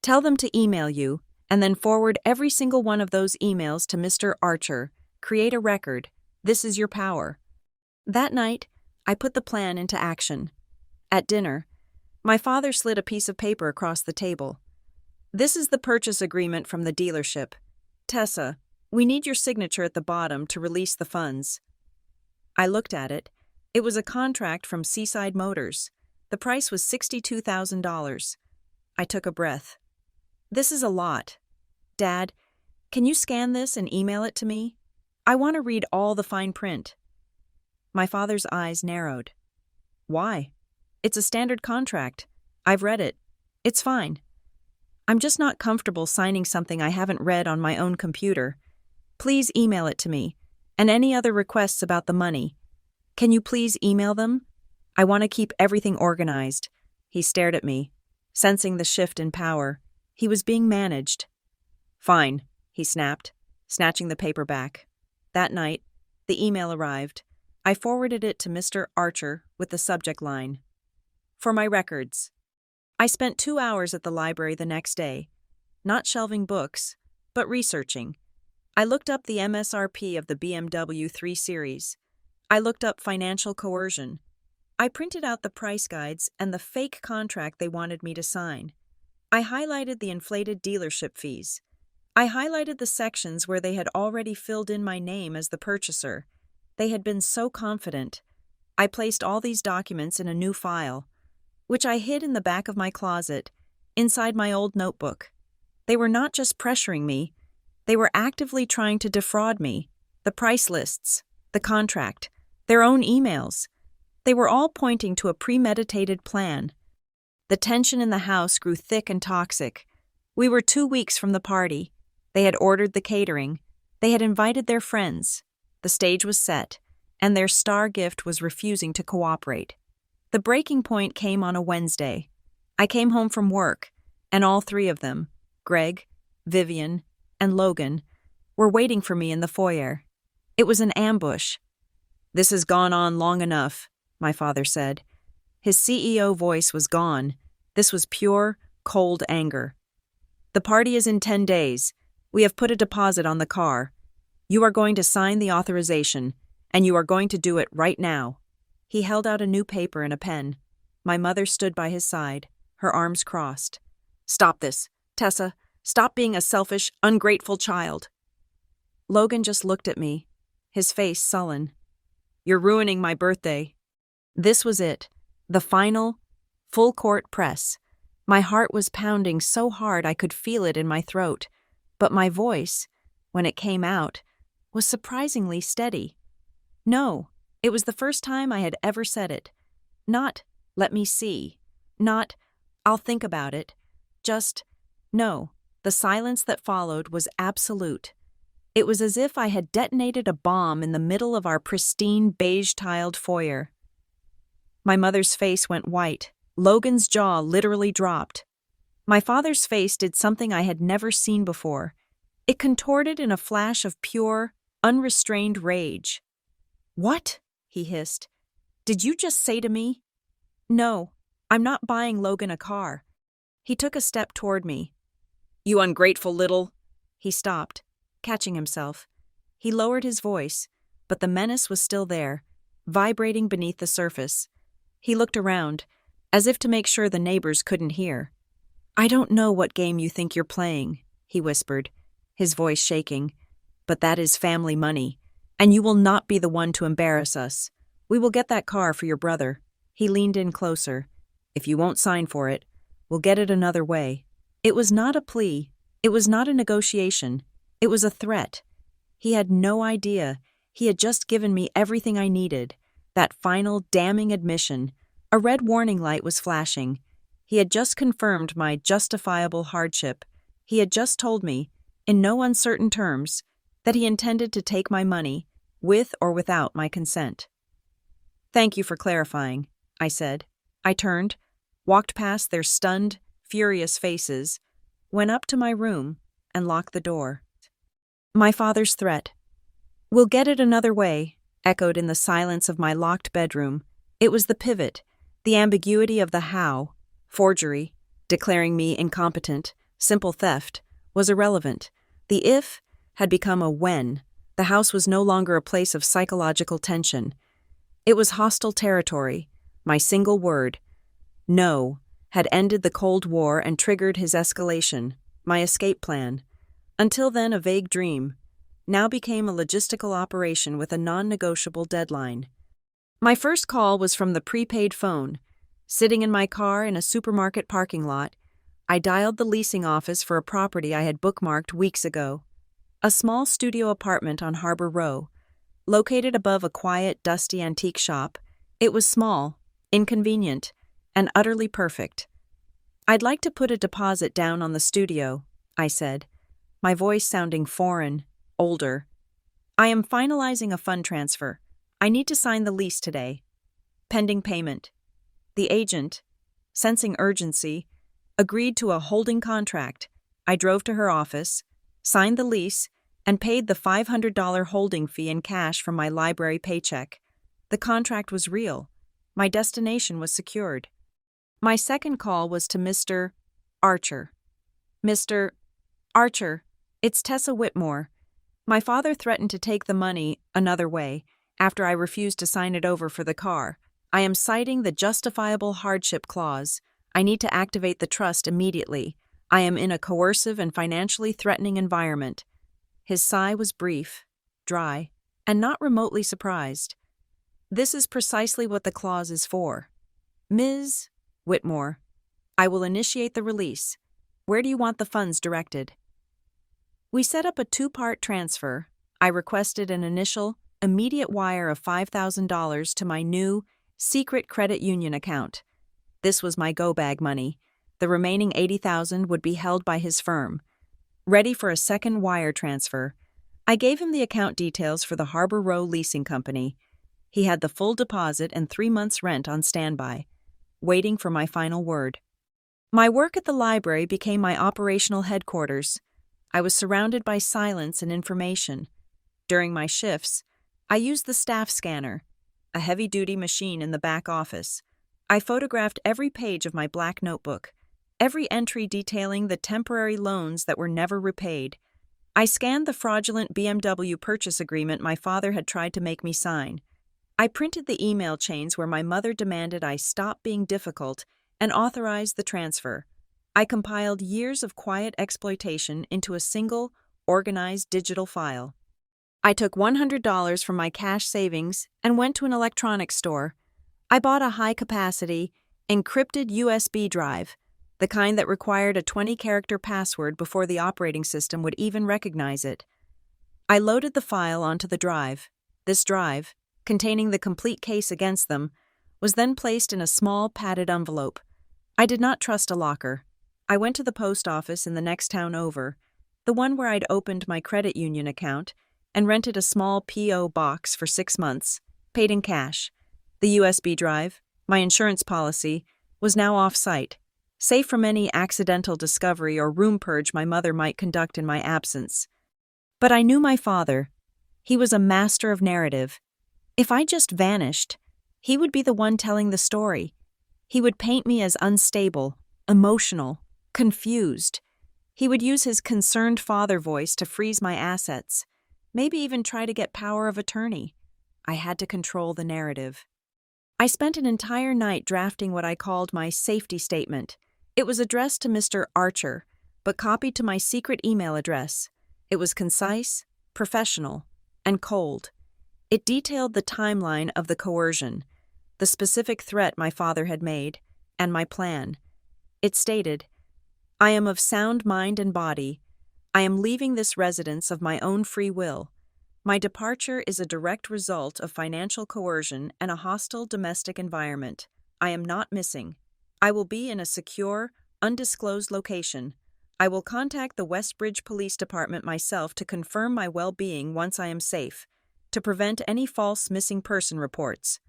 Tell them to email you, and then forward every single one of those emails to Mr. Archer. Create a record. This is your power. That night, I put the plan into action. At dinner, my father slid a piece of paper across the table. This is the purchase agreement from the dealership. Tessa, we need your signature at the bottom to release the funds. I looked at it. It was a contract from Seaside Motors. The price was $62,000. I took a breath. This is a lot. Dad, can you scan this and email it to me? I want to read all the fine print. My father's eyes narrowed. Why? It's a standard contract. I've read it. It's fine. I'm just not comfortable signing something I haven't read on my own computer. Please email it to me, and any other requests about the money. Can you please email them? I want to keep everything organized. He stared at me, sensing the shift in power. He was being managed. Fine, he snapped, snatching the paper back. That night, the email arrived. I forwarded it to Mr. Archer with the subject line, "For my records." I spent 2 hours at the library the next day, not shelving books, but researching. I looked up the MSRP of the BMW 3 Series. I looked up financial coercion. I printed out the price guides and the fake contract they wanted me to sign. I highlighted the inflated dealership fees. I highlighted the sections where they had already filled in my name as the purchaser. They had been so confident. I placed all these documents in a new file, which I hid in the back of my closet, inside my old notebook. They were not just pressuring me, they were actively trying to defraud me. The price lists, the contract, their own emails. They were all pointing to a premeditated plan. The tension in the house grew thick and toxic. We were 2 weeks from the party. They had ordered the catering. They had invited their friends. The stage was set, and their star gift was refusing to cooperate. The breaking point came on a Wednesday. I came home from work, and all 3 of them, Greg, Vivian, and Logan, were waiting for me in the foyer. It was an ambush. "This has gone on long enough," my father said. His CEO voice was gone. This was pure, cold anger. "The party is in 10 days. We have put a deposit on the car. You are going to sign the authorization, and you are going to do it right now." He held out a new paper and a pen. My mother stood by his side, her arms crossed. "Stop this, Tessa. Stop being a selfish, ungrateful child." Logan just looked at me, his face sullen. "You're ruining my birthday." This was it, the final, full-court press. My heart was pounding so hard I could feel it in my throat, but my voice, when it came out, was surprisingly steady. No, it was the first time I had ever said it. Not, "Let me see." Not, "I'll think about it." Just, no. The silence that followed was absolute. It was as if I had detonated a bomb in the middle of our pristine, beige-tiled foyer. My mother's face went white. Logan's jaw literally dropped. My father's face did something I had never seen before. It contorted in a flash of pure, unrestrained rage. "What?" he hissed. "Did you just say to me?" "No, I'm not buying Logan a car." He took a step toward me. "You ungrateful little—" He stopped, catching himself. He lowered his voice, but the menace was still there, vibrating beneath the surface. He looked around, as if to make sure the neighbors couldn't hear. "I don't know what game you think you're playing," he whispered, his voice shaking, "but that is family money, and you will not be the one to embarrass us. We will get that car for your brother." He leaned in closer. "If you won't sign for it, we'll get it another way." It was not a plea. It was not a negotiation. It was a threat. He had no idea. He had just given me everything I needed. That final, damning admission. A red warning light was flashing. He had just confirmed my justifiable hardship. He had just told me, in no uncertain terms, that he intended to take my money, with or without my consent. "Thank you for clarifying," I said. I turned, walked past their stunned, furious faces, went up to my room, and locked the door. My father's threat. "We'll get it another way," echoed in the silence of my locked bedroom. It was the pivot, the ambiguity of the how. Forgery, declaring me incompetent, simple theft, was irrelevant. The if had become a when. The house was no longer a place of psychological tension. It was hostile territory. My single word, no, had ended the Cold War and triggered his escalation, my escape plan. Until then a vague dream, now became a logistical operation with a non-negotiable deadline. My first call was from the prepaid phone. Sitting in my car in a supermarket parking lot, I dialed the leasing office for a property I had bookmarked weeks ago. A small studio apartment on Harbor Row. Located above a quiet, dusty antique shop, it was small, inconvenient, and utterly perfect. "I'd like to put a deposit down on the studio," I said, my voice sounding foreign, older. "I am finalizing a fund transfer. I need to sign the lease today. Pending payment." The agent, sensing urgency, agreed to a holding contract. I drove to her office, signed the lease, and paid the $500 holding fee in cash from my library paycheck. The contract was real. My destination was secured. My second call was to Mr. Archer. "Mr. Archer, it's Tessa Whitmore. My father threatened to take the money another way after I refused to sign it over for the car. I am citing the justifiable hardship clause. I need to activate the trust immediately. I am in a coercive and financially threatening environment." His sigh was brief, dry, and not remotely surprised. "This is precisely what the clause is for. Ms. Whitmore, I will initiate the release. Where do you want the funds directed?" We set up a two-part transfer. I requested an initial, immediate wire of $5,000 to my new, secret credit union account. This was my go-bag money. The remaining $80,000 would be held by his firm. Ready for a second wire transfer, I gave him the account details for the Harbor Row Leasing Company. He had the full deposit and 3 months' rent on standby, waiting for my final word. My work at the library became my operational headquarters. I was surrounded by silence and information. During my shifts, I used the staff scanner, a heavy-duty machine in the back office. I photographed every page of my black notebook, every entry detailing the temporary loans that were never repaid. I scanned the fraudulent BMW purchase agreement my father had tried to make me sign. I printed the email chains where my mother demanded I stop being difficult and authorized the transfer. I compiled years of quiet exploitation into a single, organized digital file. I took $100 from my cash savings and went to an electronics store. I bought a high-capacity, encrypted USB drive, the kind that required a 20-character password before the operating system would even recognize it. I loaded the file onto the drive. This drive, containing the complete case against them, was then placed in a small padded envelope. I did not trust a locker. I went to the post office in the next town over, the one where I'd opened my credit union account, and rented a small P.O. box for 6 months, paid in cash. The USB drive, my insurance policy, was now off-site, safe from any accidental discovery or room purge my mother might conduct in my absence. But I knew my father. He was a master of narrative. If I just vanished, he would be the one telling the story. He would paint me as unstable, emotional, confused. He would use his concerned father voice to freeze my assets, maybe even try to get power of attorney. I had to control the narrative. I spent an entire night drafting what I called my safety statement. It was addressed to Mr. Archer, but copied to my secret email address. It was concise, professional, and cold. It detailed the timeline of the coercion, the specific threat my father had made, and my plan. It stated, "I am of sound mind and body. I am leaving this residence of my own free will. My departure is a direct result of financial coercion and a hostile domestic environment. I am not missing. I will be in a secure, undisclosed location. I will contact the Westbridge Police Department myself to confirm my well-being once I am safe, to prevent any false missing person reports."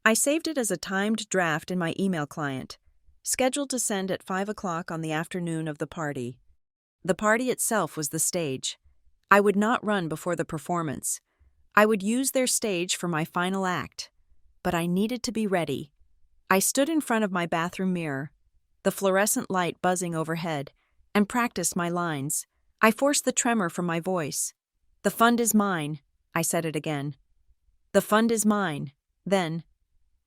I saved it as a timed draft in my email client, scheduled to send at 5 o'clock on the afternoon of the party. The party itself was the stage. I would not run before the performance. I would use their stage for my final act. But I needed to be ready. I stood in front of my bathroom mirror, the fluorescent light buzzing overhead, and practiced my lines. I forced the tremor from my voice. "The fund is mine," I said it again. "The fund is mine." Then,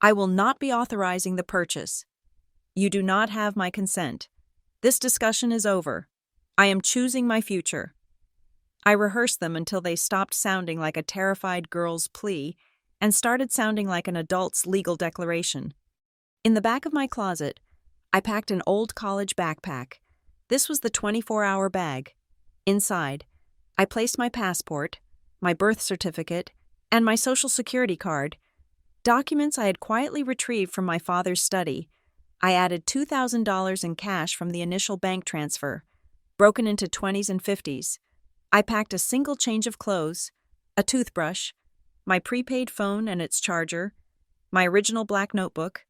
"I will not be authorizing the purchase. You do not have my consent. This discussion is over. I am choosing my future." I rehearsed them until they stopped sounding like a terrified girl's plea and started sounding like an adult's legal declaration. In the back of my closet, I packed an old college backpack. This was the 24-hour bag. Inside, I placed my passport, my birth certificate, and my Social Security card, documents I had quietly retrieved from my father's study. I added $2,000 in cash from the initial bank transfer, broken into 20s and 50s. I packed a single change of clothes, a toothbrush, my prepaid phone and its charger, my original black notebook,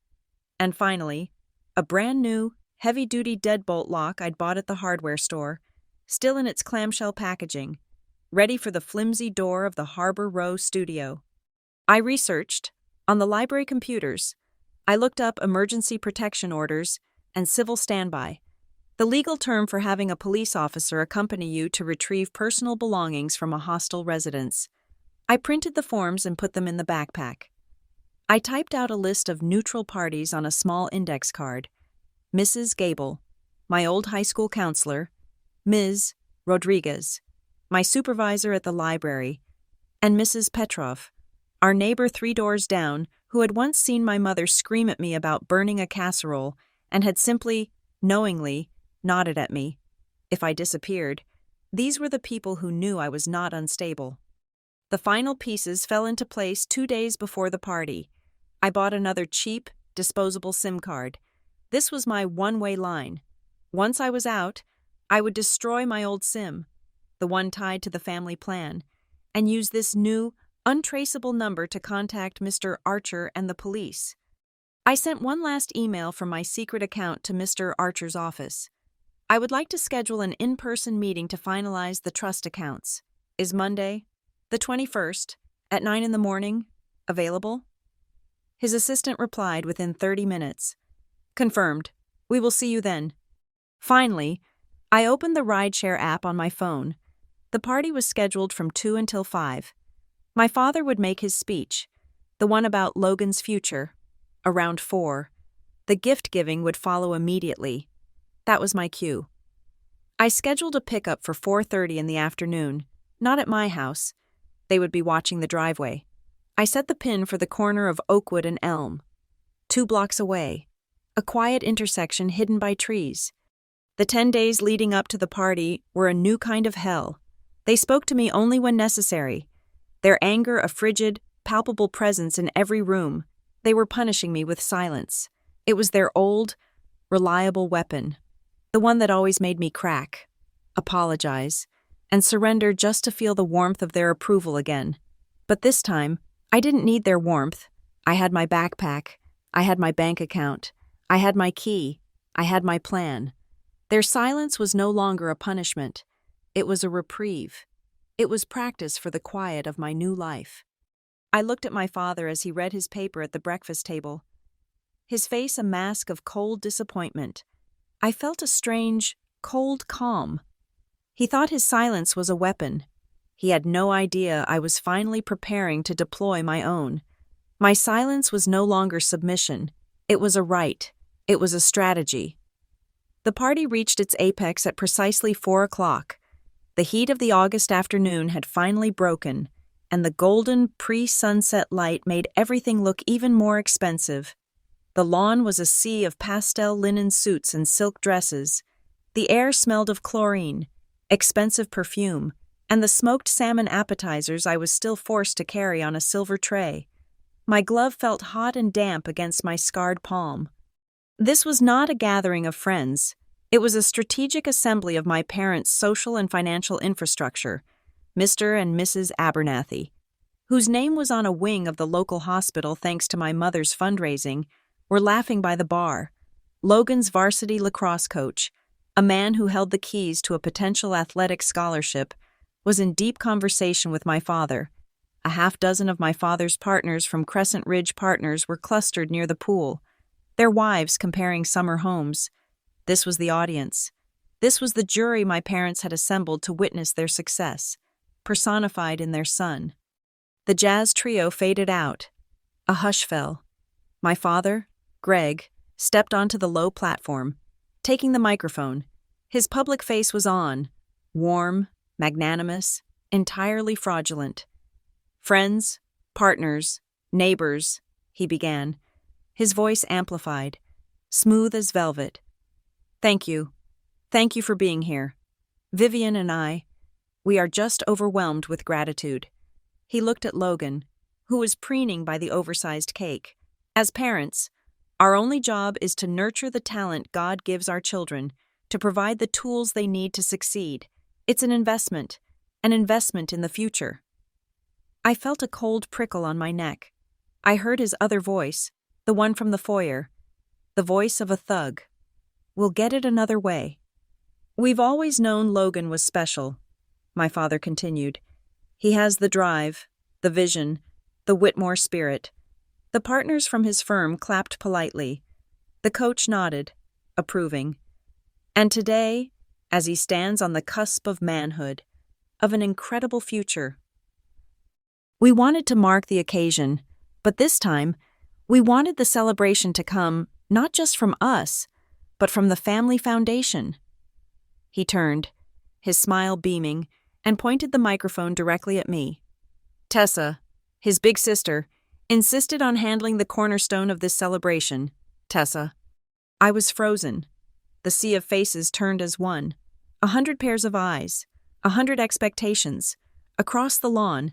and finally, a brand new, heavy-duty deadbolt lock I'd bought at the hardware store, still in its clamshell packaging, ready for the flimsy door of the Harbor Row studio. I researched, on the library computers. I looked up emergency protection orders and civil standby, the legal term for having a police officer accompany you to retrieve personal belongings from a hostile residence. I printed the forms and put them in the backpack. I typed out a list of neutral parties on a small index card. Mrs. Gable, my old high school counselor, Ms. Rodriguez, my supervisor at the library, and Mrs. Petrov, our neighbor 3 doors down, who had once seen my mother scream at me about burning a casserole and had simply, knowingly, nodded at me. If I disappeared, these were the people who knew I was not unstable. The final pieces fell into place 2 days before the party. I bought another cheap, disposable SIM card. This was my one-way line. Once I was out, I would destroy my old SIM, the one tied to the family plan, and use this new, untraceable number to contact Mr. Archer and the police. I sent one last email from my secret account to Mr. Archer's office. I would like to schedule an in-person meeting to finalize the trust accounts. Is Monday, the 21st, at 9 in the morning, available? His assistant replied within 30 minutes. Confirmed. We will see you then. Finally, I opened the rideshare app on my phone. The party was scheduled from 2 until 5. My father would make his speech, the one about Logan's future, around 4. The gift-giving would follow immediately. That was my cue. I scheduled a pickup for 4:30 in the afternoon, not at my house. They would be watching the driveway. I set the pin for the corner of Oakwood and Elm, 2 blocks away, a quiet intersection hidden by trees. The 10 days leading up to the party were a new kind of hell. They spoke to me only when necessary, their anger a frigid, palpable presence in every room. They were punishing me with silence. It was their old, reliable weapon, the one that always made me crack, apologize, and surrender just to feel the warmth of their approval again. But this time, I didn't need their warmth. I had my backpack. I had my bank account. I had my key. I had my plan. Their silence was no longer a punishment. It was a reprieve. It was practice for the quiet of my new life. I looked at my father as he read his paper at the breakfast table, his face a mask of cold disappointment. I felt a strange, cold calm. He thought his silence was a weapon. He had no idea I was finally preparing to deploy my own. My silence was no longer submission. It was a right. It was a strategy. The party reached its apex at precisely 4 o'clock. The heat of the August afternoon had finally broken, and the golden pre-sunset light made everything look even more expensive. The lawn was a sea of pastel linen suits and silk dresses. The air smelled of chlorine, expensive perfume, and the smoked salmon appetizers I was still forced to carry on a silver tray. My glove felt hot and damp against my scarred palm. This was not a gathering of friends. It was a strategic assembly of my parents' social and financial infrastructure, Mr. and Mrs. Abernathy, whose name was on a wing of the local hospital thanks to my mother's fundraising, were laughing by the bar. Logan's varsity lacrosse coach, a man who held the keys to a potential athletic scholarship, was in deep conversation with my father. A half dozen of my father's partners from Crescent Ridge Partners were clustered near the pool, their wives comparing summer homes. This was the audience. This was the jury my parents had assembled to witness their success, personified in their son. The jazz trio faded out. A hush fell. My father, Greg, stepped onto the low platform, taking the microphone. His public face was on, warm, magnanimous, entirely fraudulent. "Friends, partners, neighbors," he began, his voice amplified, smooth as velvet. "Thank you. Thank you for being here. Vivian and I, we are just overwhelmed with gratitude." He looked at Logan, who was preening by the oversized cake. "As parents, our only job is to nurture the talent God gives our children, to provide the tools they need to succeed. It's an investment in the future." I felt a cold prickle on my neck. I heard his other voice, the one from the foyer, the voice of a thug. "We'll get it another way." "We've always known Logan was special," my father continued. "He has the drive, the vision, the Whitmore spirit." The partners from his firm clapped politely. The coach nodded, approving. "And today, as he stands on the cusp of manhood, of an incredible future." We wanted to mark the occasion, but this time, we wanted the celebration to come not just from us, but from the family foundation. He turned, his smile beaming, and pointed the microphone directly at me. Tessa, his big sister, insisted on handling the cornerstone of this celebration. Tessa. I was frozen. The sea of faces turned as one. 100 pairs of eyes, 100 expectations. Across the lawn,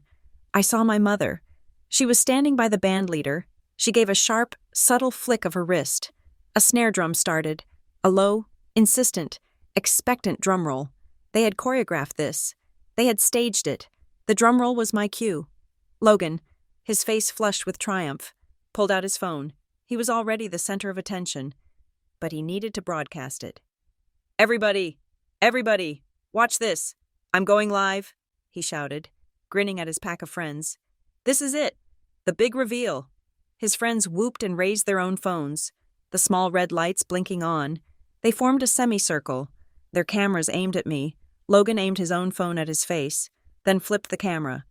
I saw my mother. She was standing by the band leader. She gave a sharp, subtle flick of her wrist. A snare drum started. A low, insistent, expectant drum roll. They had choreographed this. They had staged it. The drum roll was my cue. Logan, his face flushed with triumph, pulled out his phone. He was already the center of attention, but he needed to broadcast it. Everybody, watch this. I'm going live," he shouted, grinning at his pack of friends. "This is it, the big reveal." His friends whooped and raised their own phones, the small red lights blinking on. They formed a semicircle, their cameras aimed at me. Logan aimed his own phone at his face, then flipped the camera.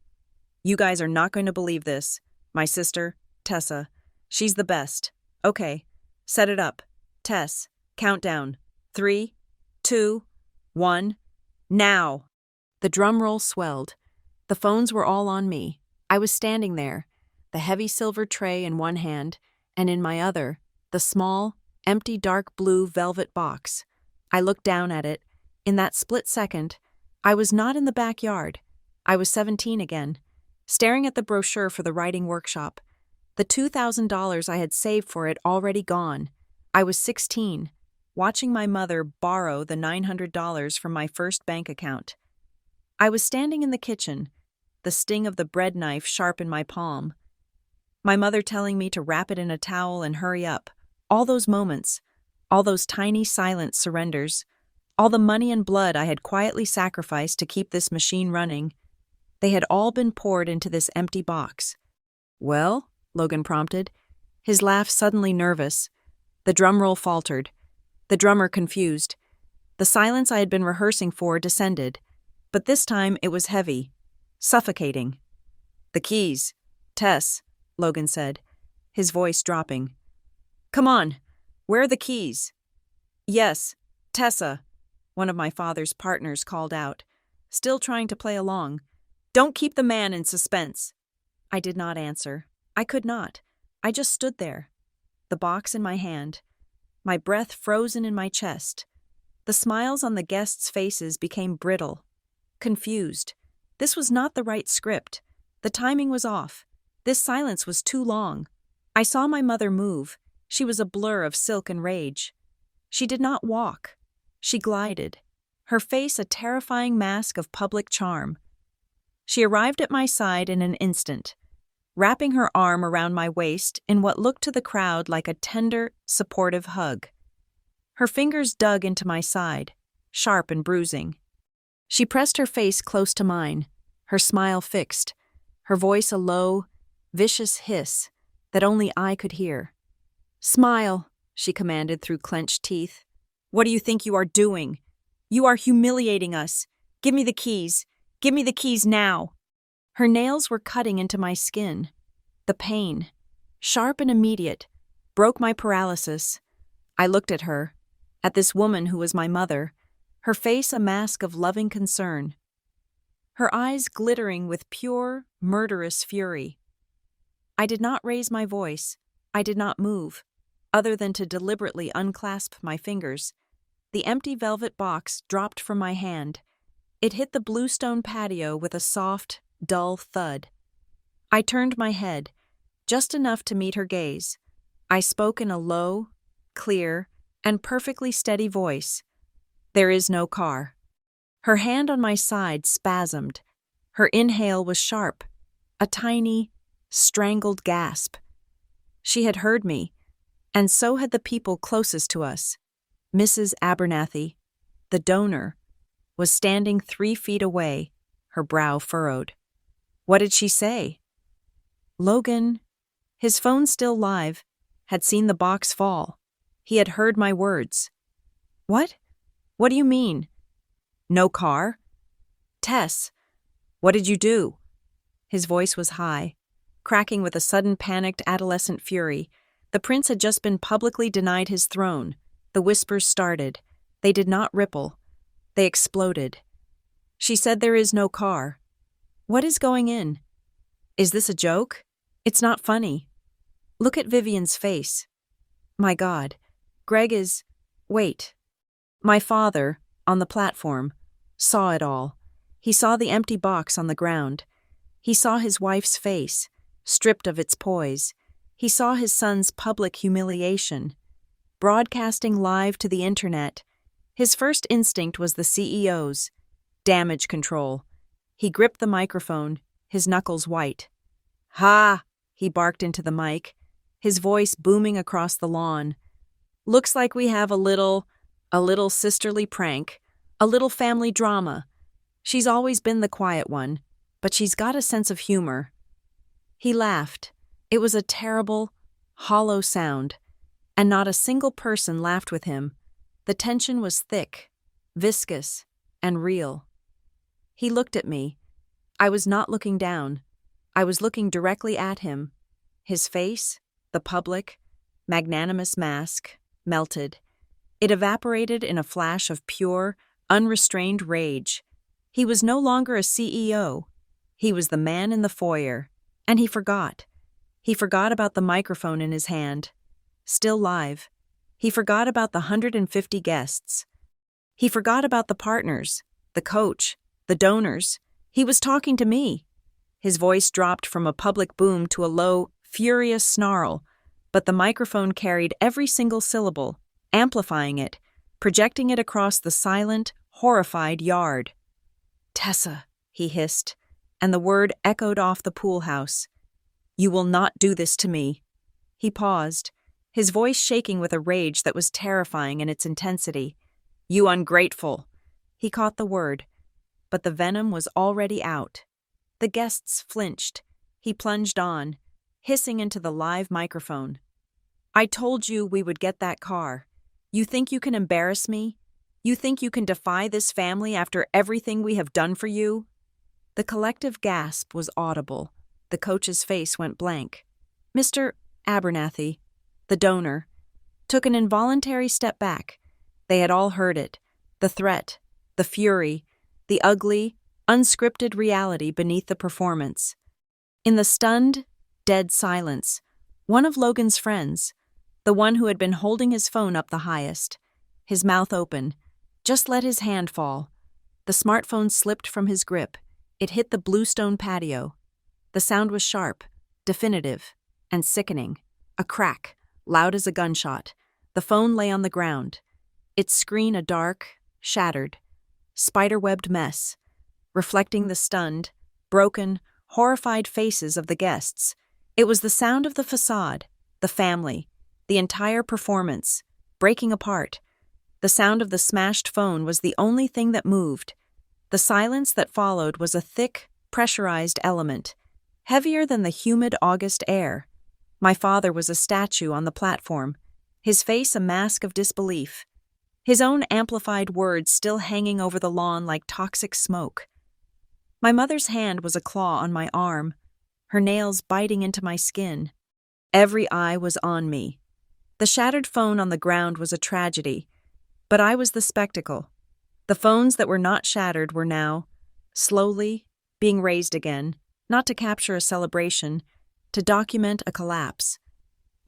"You guys are not going to believe this. My sister, Tessa. She's the best. Okay, set it up. Tess, countdown. 3, 2, 1, now." The drum roll swelled. The phones were all on me. I was standing there, the heavy silver tray in one hand, and in my other, the small, empty dark blue velvet box. I looked down at it. In that split second, I was not in the backyard. I was 17 again, staring at the brochure for the writing workshop. The $2,000 I had saved for it already gone. I was 16, watching my mother borrow the $900 from my first bank account. I was standing in the kitchen, the sting of the bread knife sharp in my palm. My mother telling me to wrap it in a towel and hurry up. All those moments, all those tiny silent surrenders, all the money and blood I had quietly sacrificed to keep this machine running, they had all been poured into this empty box. "Well?" Logan prompted, his laugh suddenly nervous. The drum roll faltered, the drummer confused. The silence I had been rehearsing for descended, but this time it was heavy, suffocating. "The keys, Tess," Logan said, his voice dropping. "Come on, where are the keys?" "Yes, Tessa," one of my father's partners called out, still trying to play along. "Don't keep the man in suspense." I did not answer. I could not. I just stood there, the box in my hand, my breath frozen in my chest. The smiles on the guests' faces became brittle, confused. This was not the right script. The timing was off. This silence was too long. I saw my mother move. She was a blur of silk and rage. She did not walk. She glided, her face a terrifying mask of public charm. She arrived at my side in an instant, wrapping her arm around my waist in what looked to the crowd like a tender, supportive hug. Her fingers dug into my side, sharp and bruising. She pressed her face close to mine, her smile fixed, her voice a low, vicious hiss that only I could hear. "Smile," she commanded through clenched teeth. "What do you think you are doing? You are humiliating us. Give me the keys. Give me the keys now." Her nails were cutting into my skin. The pain, sharp and immediate, broke my paralysis. I looked at her, at this woman who was my mother, her face a mask of loving concern, her eyes glittering with pure, murderous fury. I did not raise my voice. I did not move, other than to deliberately unclasp my fingers. The empty velvet box dropped from my hand. It hit the bluestone patio with a soft, dull thud. I turned my head, just enough to meet her gaze. I spoke in a low, clear, and perfectly steady voice. "There is no car." Her hand on my side spasmed. Her inhale was sharp, a tiny, strangled gasp. She had heard me, and so had the people closest to us. Mrs. Abernathy, the donor, was standing 3 feet away, her brow furrowed. What did she say? Logan, his phone still live, had seen the box fall. He had heard my words. "What? What do you mean? No car? Tess, what did you do?" His voice was high, cracking with a sudden panicked adolescent fury. The prince had just been publicly denied his throne. The whispers started. They did not ripple. They exploded. "She said there is no car. What is going in? Is this a joke? It's not funny. Look at Vivian's face. My God, Greg is... Wait." My father, on the platform, saw it all. He saw the empty box on the ground. He saw his wife's face, stripped of its poise. He saw his son's public humiliation. Broadcasting live to the internet, his first instinct was the CEO's. Damage control. He gripped the microphone, his knuckles white. "Ha!" he barked into the mic, his voice booming across the lawn. "Looks like we have a little sisterly prank, a little family drama. She's always been the quiet one, but she's got a sense of humor." He laughed. It was a terrible, hollow sound, and not a single person laughed with him. The tension was thick, viscous, and real. He looked at me. I was not looking down. I was looking directly at him. His face, the public, magnanimous mask, melted. It evaporated in a flash of pure, unrestrained rage. He was no longer a CEO. He was the man in the foyer, and he forgot. He forgot about the microphone in his hand, still live. He forgot about the 150 guests. He forgot about the partners, the coach, the donors. He was talking to me. His voice dropped from a public boom to a low, furious snarl, but the microphone carried every single syllable, amplifying it, projecting it across the silent, horrified yard. "Tessa," he hissed, and the word echoed off the pool house. "You will not do this to me." He paused, his voice shaking with a rage that was terrifying in its intensity. "You ungrateful." He caught the word, but the venom was already out. The guests flinched. He plunged on, hissing into the live microphone. "I told you we would get that car. You think you can embarrass me? You think you can defy this family after everything we have done for you?" The collective gasp was audible. The coach's face went blank. Mr. Abernathy, the donor, took an involuntary step back. They had all heard it. The threat, the fury, the ugly, unscripted reality beneath the performance. In the stunned, dead silence, one of Logan's friends, the one who had been holding his phone up the highest, his mouth open, just let his hand fall. The smartphone slipped from his grip. It hit the bluestone patio. The sound was sharp, definitive, and sickening. A crack, loud as a gunshot. The phone lay on the ground, its screen a dark, shattered, spider-webbed mess, reflecting the stunned, broken, horrified faces of the guests. It was the sound of the facade, the family, the entire performance, breaking apart. The sound of the smashed phone was the only thing that moved. The silence that followed was a thick, pressurized element. heavier than the humid August air. My father was a statue on the platform, his face a mask of disbelief, his own amplified words still hanging over the lawn like toxic smoke. My mother's hand was a claw on my arm, her nails biting into my skin. Every eye was on me. The shattered phone on the ground was a tragedy, but I was the spectacle. The phones that were not shattered were now, slowly, being raised again, not to capture a celebration, to document a collapse.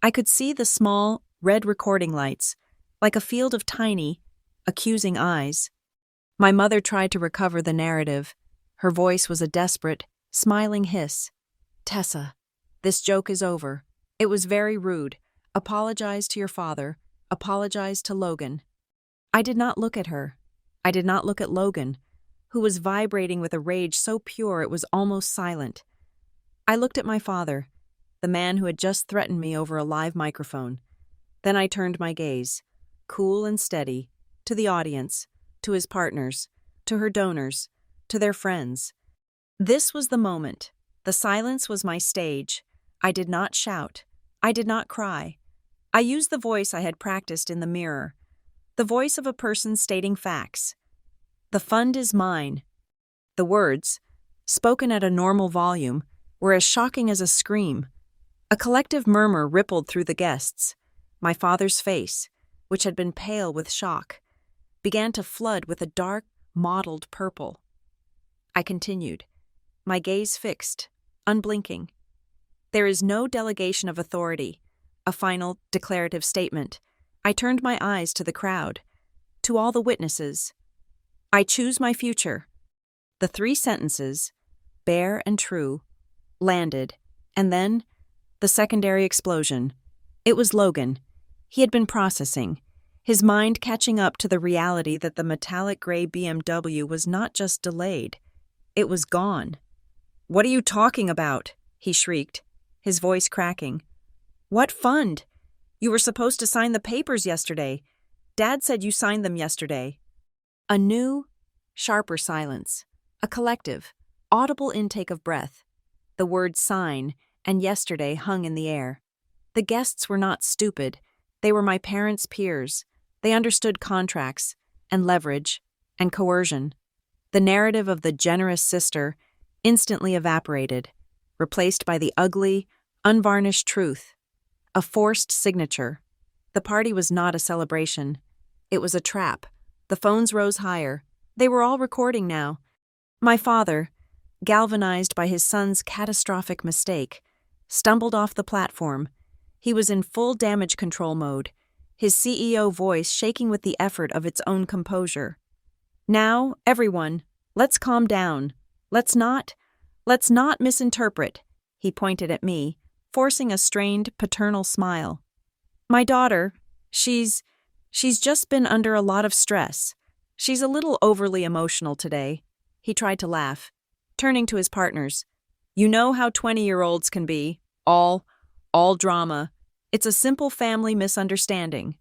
I could see the small, red recording lights, like a field of tiny, accusing eyes. My mother tried to recover the narrative. Her voice was a desperate, smiling hiss. "Tessa, this joke is over. It was very rude. Apologize to your father. Apologize to Logan." I did not look at her. I did not look at Logan, who was vibrating with a rage so pure it was almost silent. I looked at my father, the man who had just threatened me over a live microphone. Then I turned my gaze, cool and steady, to the audience, to his partners, to her donors, to their friends. This was the moment. The silence was my stage. I did not shout. I did not cry. I used the voice I had practiced in the mirror, the voice of a person stating facts. "The fund is mine." The words, spoken at a normal volume, were as shocking as a scream. A collective murmur rippled through the guests. My father's face, which had been pale with shock, began to flood with a dark, mottled purple. I continued, my gaze fixed, unblinking. There is no delegation of authority, a final declarative statement. I turned my eyes to the crowd, to all the witnesses. I choose my future. The 3 sentences, bare and true, landed, and then the secondary explosion. It was Logan. He had been processing, his mind catching up to the reality that the metallic gray BMW was not just delayed, it was gone. "What are you talking about?" he shrieked, his voice cracking. "What fund? You were supposed to sign the papers yesterday. Dad said you signed them yesterday." A new, sharper silence, a collective, audible intake of breath. The word sign and yesterday hung in the air. The guests were not stupid. They were my parents' peers. They understood contracts and leverage and coercion. The narrative of the generous sister instantly evaporated, replaced by the ugly, unvarnished truth. A forced signature. The party was not a celebration. It was a trap. The phones rose higher. They were all recording now. My father, galvanized by his son's catastrophic mistake, stumbled off the platform. He was in full damage control mode, his CEO voice shaking with the effort of its own composure. "Now, everyone, let's calm down. Let's not misinterpret," he pointed at me, forcing a strained paternal smile. "My daughter, she's just been under a lot of stress. She's a little overly emotional today." He tried to laugh, turning to his partners. "You know how 20-year-olds can be, all drama. It's a simple family misunderstanding."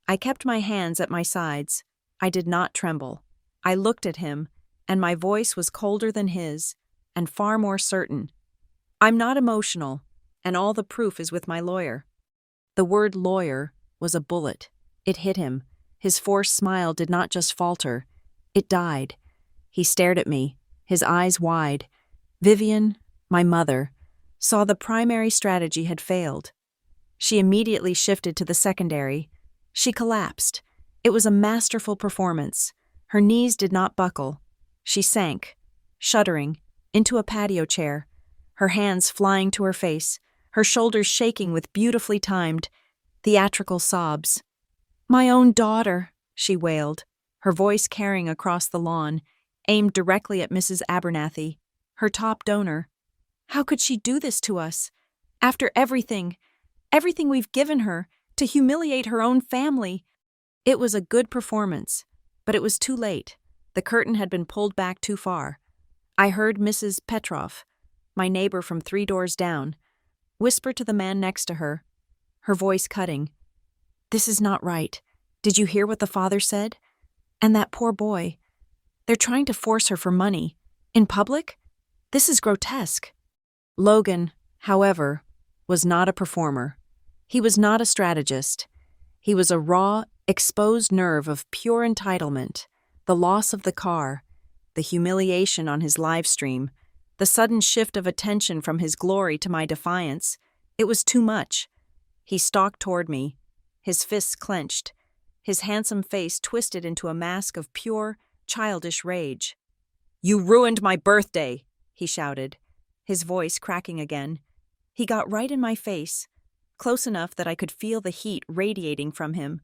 I kept my hands at my sides. I did not tremble. I looked at him, and my voice was colder than his, and far more certain. "I'm not emotional, and all the proof is with my lawyer." The word lawyer was a bullet. It hit him. His forced smile did not just falter. It died. He stared at me, his eyes wide. Vivian, my mother, saw the primary strategy had failed. She immediately shifted to the secondary. She collapsed. It was a masterful performance. Her knees did not buckle. She sank, shuddering, into a patio chair, her hands flying to her face, her shoulders shaking with beautifully timed, theatrical sobs. "My own daughter," she wailed, her voice carrying across the lawn, aimed directly at Mrs. Abernathy, her top donor. "How could she do this to us? After everything we've given her, to humiliate her own family." It was a good performance, but it was too late. The curtain had been pulled back too far. I heard Mrs. Petrov, my neighbor from 3 doors down, whisper to the man next to her, her voice cutting. "This is not right. Did you hear what the father said? And that poor boy. They're trying to force her for money. In public? This is grotesque." Logan, however, was not a performer. He was not a strategist. He was a raw, exposed nerve of pure entitlement, the loss of the car, the humiliation on his live stream, the sudden shift of attention from his glory to my defiance. It was too much. He stalked toward me, his fists clenched, his handsome face twisted into a mask of pure, childish rage. "You ruined my birthday," he shouted, his voice cracking again. He got right in my face, close enough that I could feel the heat radiating from him.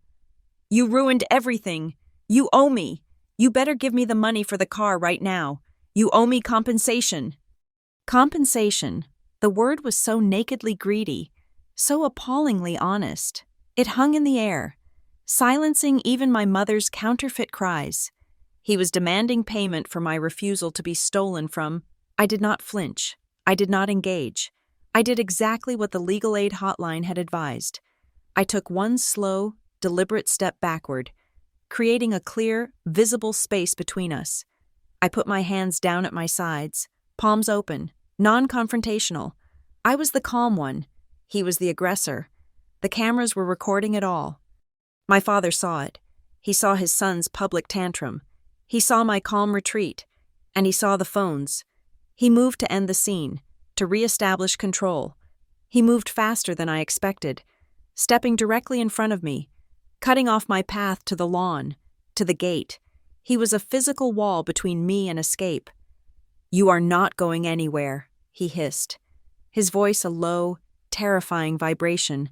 "You ruined everything. You owe me. You better give me the money for the car right now. You owe me compensation." Compensation. The word was so nakedly greedy, so appallingly honest. It hung in the air, silencing even my mother's counterfeit cries. He was demanding payment for my refusal to be stolen from. I did not flinch. I did not engage. I did exactly what the legal aid hotline had advised. I took one slow, deliberate step backward, creating a clear, visible space between us. I put my hands down at my sides, palms open, non-confrontational. I was the calm one. He was the aggressor. The cameras were recording it all. My father saw it. He saw his son's public tantrum. He saw my calm retreat, and he saw the phones. He moved to end the scene, to re-establish control. He moved faster than I expected, stepping directly in front of me, cutting off my path to the lawn, to the gate. He was a physical wall between me and escape. "You are not going anywhere," he hissed, his voice a low, terrifying vibration,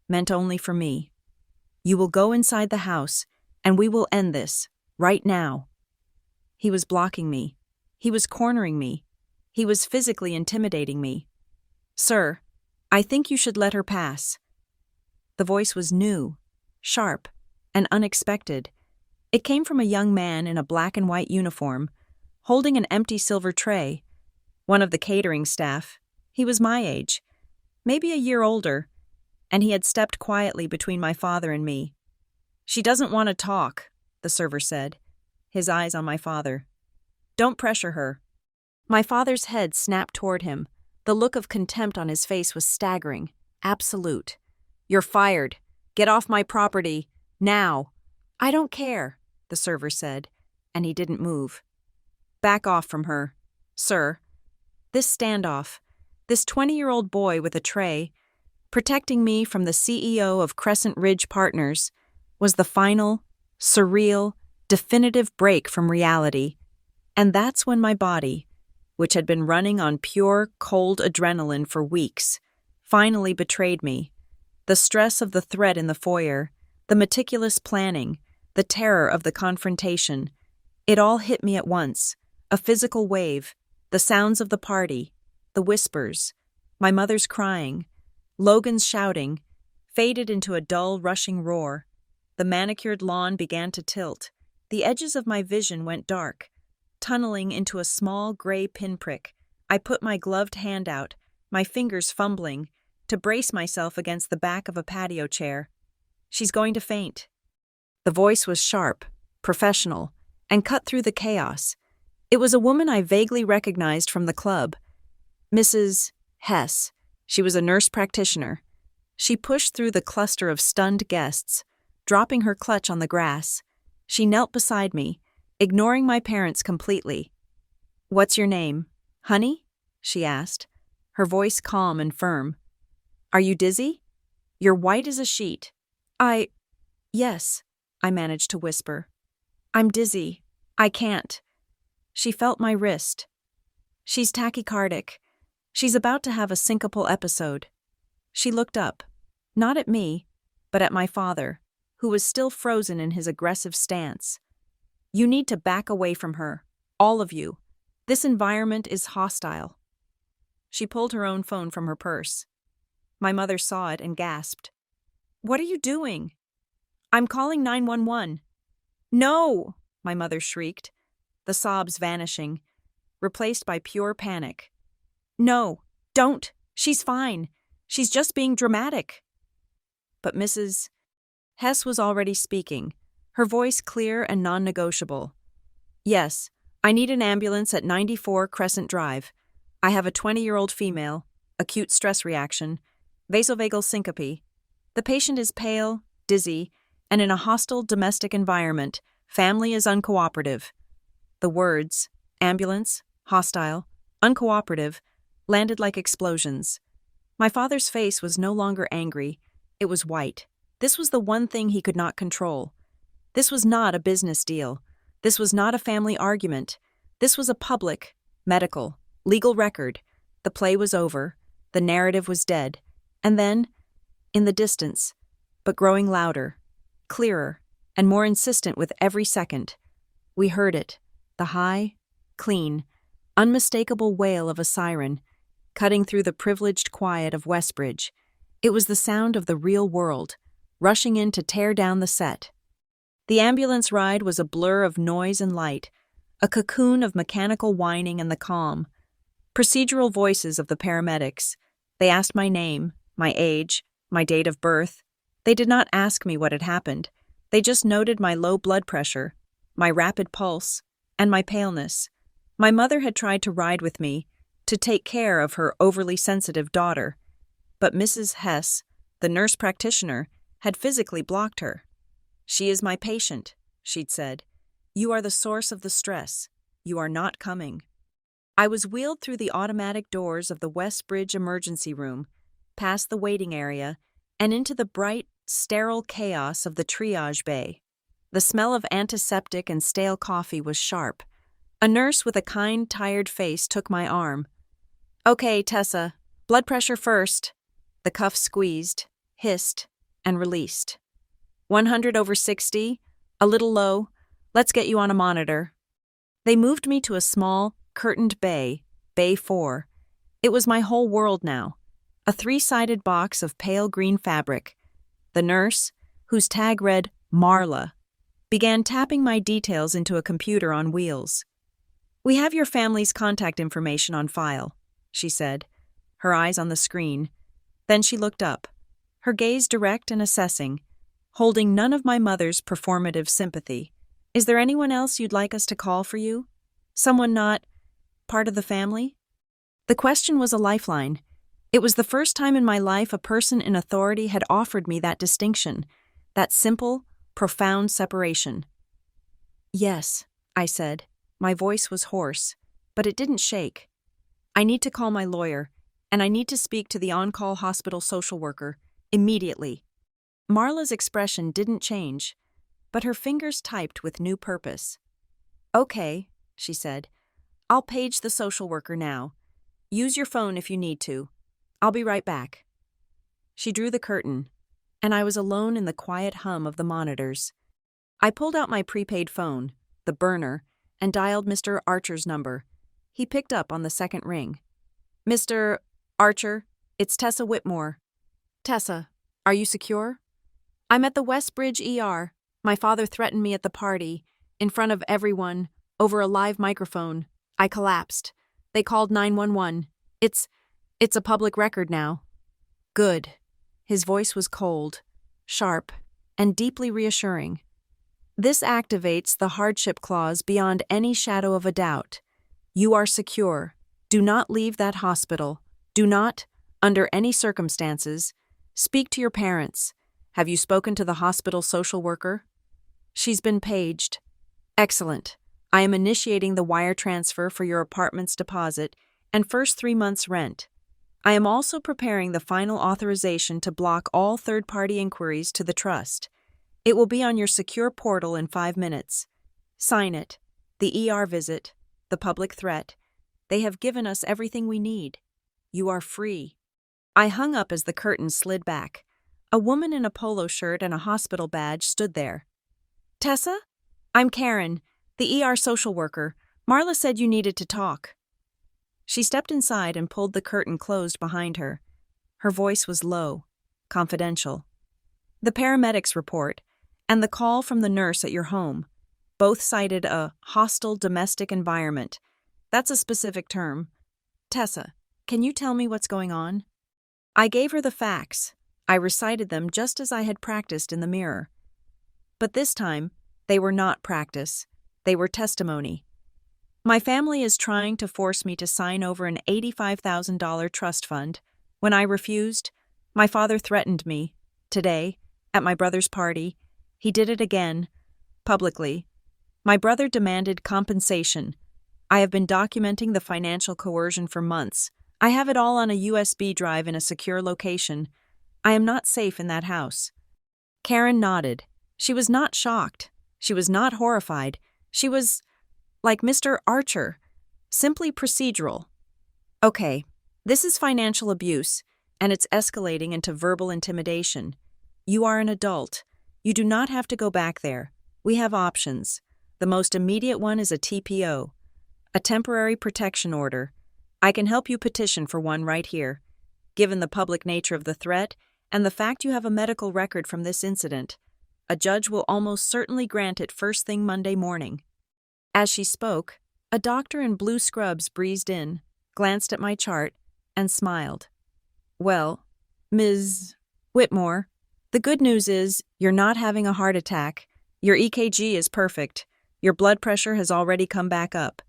meant only for me. "You will go inside the house, and we will end this, right now." He was blocking me. He was cornering me. He was physically intimidating me. "Sir, I think you should let her pass." The voice was new, sharp, and unexpected. It came from a young man in a black and white uniform, holding an empty silver tray. One of the catering staff. He was my age, maybe a year older, and he had stepped quietly between my father and me. "She doesn't want to talk," the server said, his eyes on my father. "Don't pressure her." My father's head snapped toward him. The look of contempt on his face was staggering, absolute. "You're fired. Get off my property, now." "I don't care," the server said, and he didn't move. "Back off from her, sir." This standoff, this 20-year-old boy with a tray, protecting me from the CEO of Crescent Ridge Partners, was the final, surreal, definitive break from reality. And that's when my body, which had been running on pure, cold adrenaline for weeks, finally betrayed me. The stress of the threat in the foyer, the meticulous planning, the terror of the confrontation, it all hit me at once, a physical wave, the sounds of the party, the whispers, my mother's crying, Logan's shouting, faded into a dull, rushing roar. The manicured lawn began to tilt. The edges of my vision went dark, tunneling into a small gray pinprick. I put my gloved hand out, my fingers fumbling, to brace myself against the back of a patio chair. "She's going to faint." The voice was sharp, professional, and cut through the chaos. It was a woman I vaguely recognized from the club. Mrs. Hess. She was a nurse practitioner. She pushed through the cluster of stunned guests, dropping her clutch on the grass. She knelt beside me, ignoring my parents completely. "What's your name, honey?" she asked, her voice calm and firm. "Are you dizzy? You're white as a sheet." Yes," I managed to whisper. "I'm dizzy. I can't." She felt my wrist. "She's tachycardic. She's about to have a syncopal episode." She looked up, not at me, but at my father, who was still frozen in his aggressive stance. "You need to back away from her, all of you. This environment is hostile." She pulled her own phone from her purse. My mother saw it and gasped. "What are you doing?" "I'm calling 911. "No!" my mother shrieked, the sobs vanishing, replaced by pure panic. "No, don't. She's fine. She's just being dramatic." But Mrs. Hess was already speaking, her voice clear and non-negotiable. "Yes, I need an ambulance at 94 Crescent Drive. I have a 20-year-old female, acute stress reaction, vasovagal syncope. The patient is pale, dizzy, and in a hostile domestic environment. Family is uncooperative. The words, ambulance, hostile, uncooperative, landed like explosions. My father's face was no longer angry. It was white. This was the one thing he could not control. This was not a business deal. This was not a family argument. This was a public, medical, legal record. The play was over. The narrative was dead. And then, in the distance, but growing louder, clearer, and more insistent with every second, we heard it, the high, clean, unmistakable wail of a siren, cutting through the privileged quiet of Westbridge. It was the sound of the real world, rushing in to tear down the set. The ambulance ride was a blur of noise and light, a cocoon of mechanical whining and the calm. Procedural voices of the paramedics. They asked my name, my age, my date of birth. They did not ask me what had happened. They just noted my low blood pressure, my rapid pulse, and my paleness. My mother had tried to ride with me, to take care of her overly sensitive daughter. But Mrs. Hess, the nurse practitioner, had physically blocked her. "She is my patient," she'd said. "You are the source of the stress. You are not coming." I was wheeled through the automatic doors of the Westbridge emergency room, past the waiting area, and into the bright, sterile chaos of the triage bay. The smell of antiseptic and stale coffee was sharp. A nurse with a kind, tired face took my arm. "Okay, Tessa, blood pressure first." The cuff squeezed, hissed, and released. 100/60, a little low. Let's get you on a monitor. They moved me to a small, curtained bay, Bay 4. It was my whole world now. A 3-sided box of pale green fabric. The nurse, whose tag read Marla, began tapping my details into a computer on wheels. "We have your family's contact information on file," she said, her eyes on the screen. Then she looked up, her gaze direct and assessing, holding none of my mother's performative sympathy. "Is there anyone else you'd like us to call for you? Someone not part of the family?" The question was a lifeline. It was the first time in my life a person in authority had offered me that distinction, that simple, profound separation. "Yes," I said. My voice was hoarse, but it didn't shake. "I need to call my lawyer, and I need to speak to the on-call hospital social worker, immediately." Marla's expression didn't change, but her fingers typed with new purpose. "Okay," she said. "I'll page the social worker now. Use your phone if you need to. I'll be right back." She drew the curtain, and I was alone in the quiet hum of the monitors. I pulled out my prepaid phone, the burner, and dialed Mr. Archer's number. He picked up on the second ring. "Mr. Archer, it's Tessa Whitmore." "Tessa, are you secure?" "I'm at the Westbridge ER. My father threatened me at the party, in front of everyone, over a live microphone. I collapsed. They called 911. It's a public record now." "Good." His voice was cold, sharp, and deeply reassuring. "This activates the hardship clause beyond any shadow of a doubt. You are secure. Do not leave that hospital. Do not, under any circumstances, speak to your parents. Have you spoken to the hospital social worker?" "She's been paged." "Excellent. I am initiating the wire transfer for your apartment's deposit and first 3 months' rent. I am also preparing the final authorization to block all third-party inquiries to the trust. It will be on your secure portal in 5 minutes. Sign it. The ER visit, the public threat. They have given us everything we need. You are free." I hung up as the curtain slid back. A woman in a polo shirt and a hospital badge stood there. "Tessa? I'm Karen, the ER social worker. Marla said you needed to talk." She stepped inside and pulled the curtain closed behind her. Her voice was low, confidential. "The paramedics report, and the call from the nurse at your home, both cited a hostile domestic environment. That's a specific term. Tessa, can you tell me what's going on?" I gave her the facts. I recited them just as I had practiced in the mirror. But this time, they were not practice. They were testimony. My family is trying to force me to sign over an $85,000 trust fund. When I refused, my father threatened me. Today, at my brother's party, he did it again, publicly. My brother demanded compensation. I have been documenting the financial coercion for months. I have it all on a USB drive in a secure location. I am not safe in that house. Karen nodded. She was not shocked. She was not horrified. She was, like Mr. Archer, simply procedural. Okay, this is financial abuse, and it's escalating into verbal intimidation. You are an adult. You do not have to go back there. We have options. The most immediate one is a TPO, a temporary protection order. I can help you petition for one right here. Given the public nature of the threat and the fact you have a medical record from this incident, a judge will almost certainly grant it first thing Monday morning. As she spoke, a doctor in blue scrubs breezed in, glanced at my chart, and smiled. Well, Ms. Whitmore, the good news is you're not having a heart attack. Your EKG is perfect. Your blood pressure has already come back up.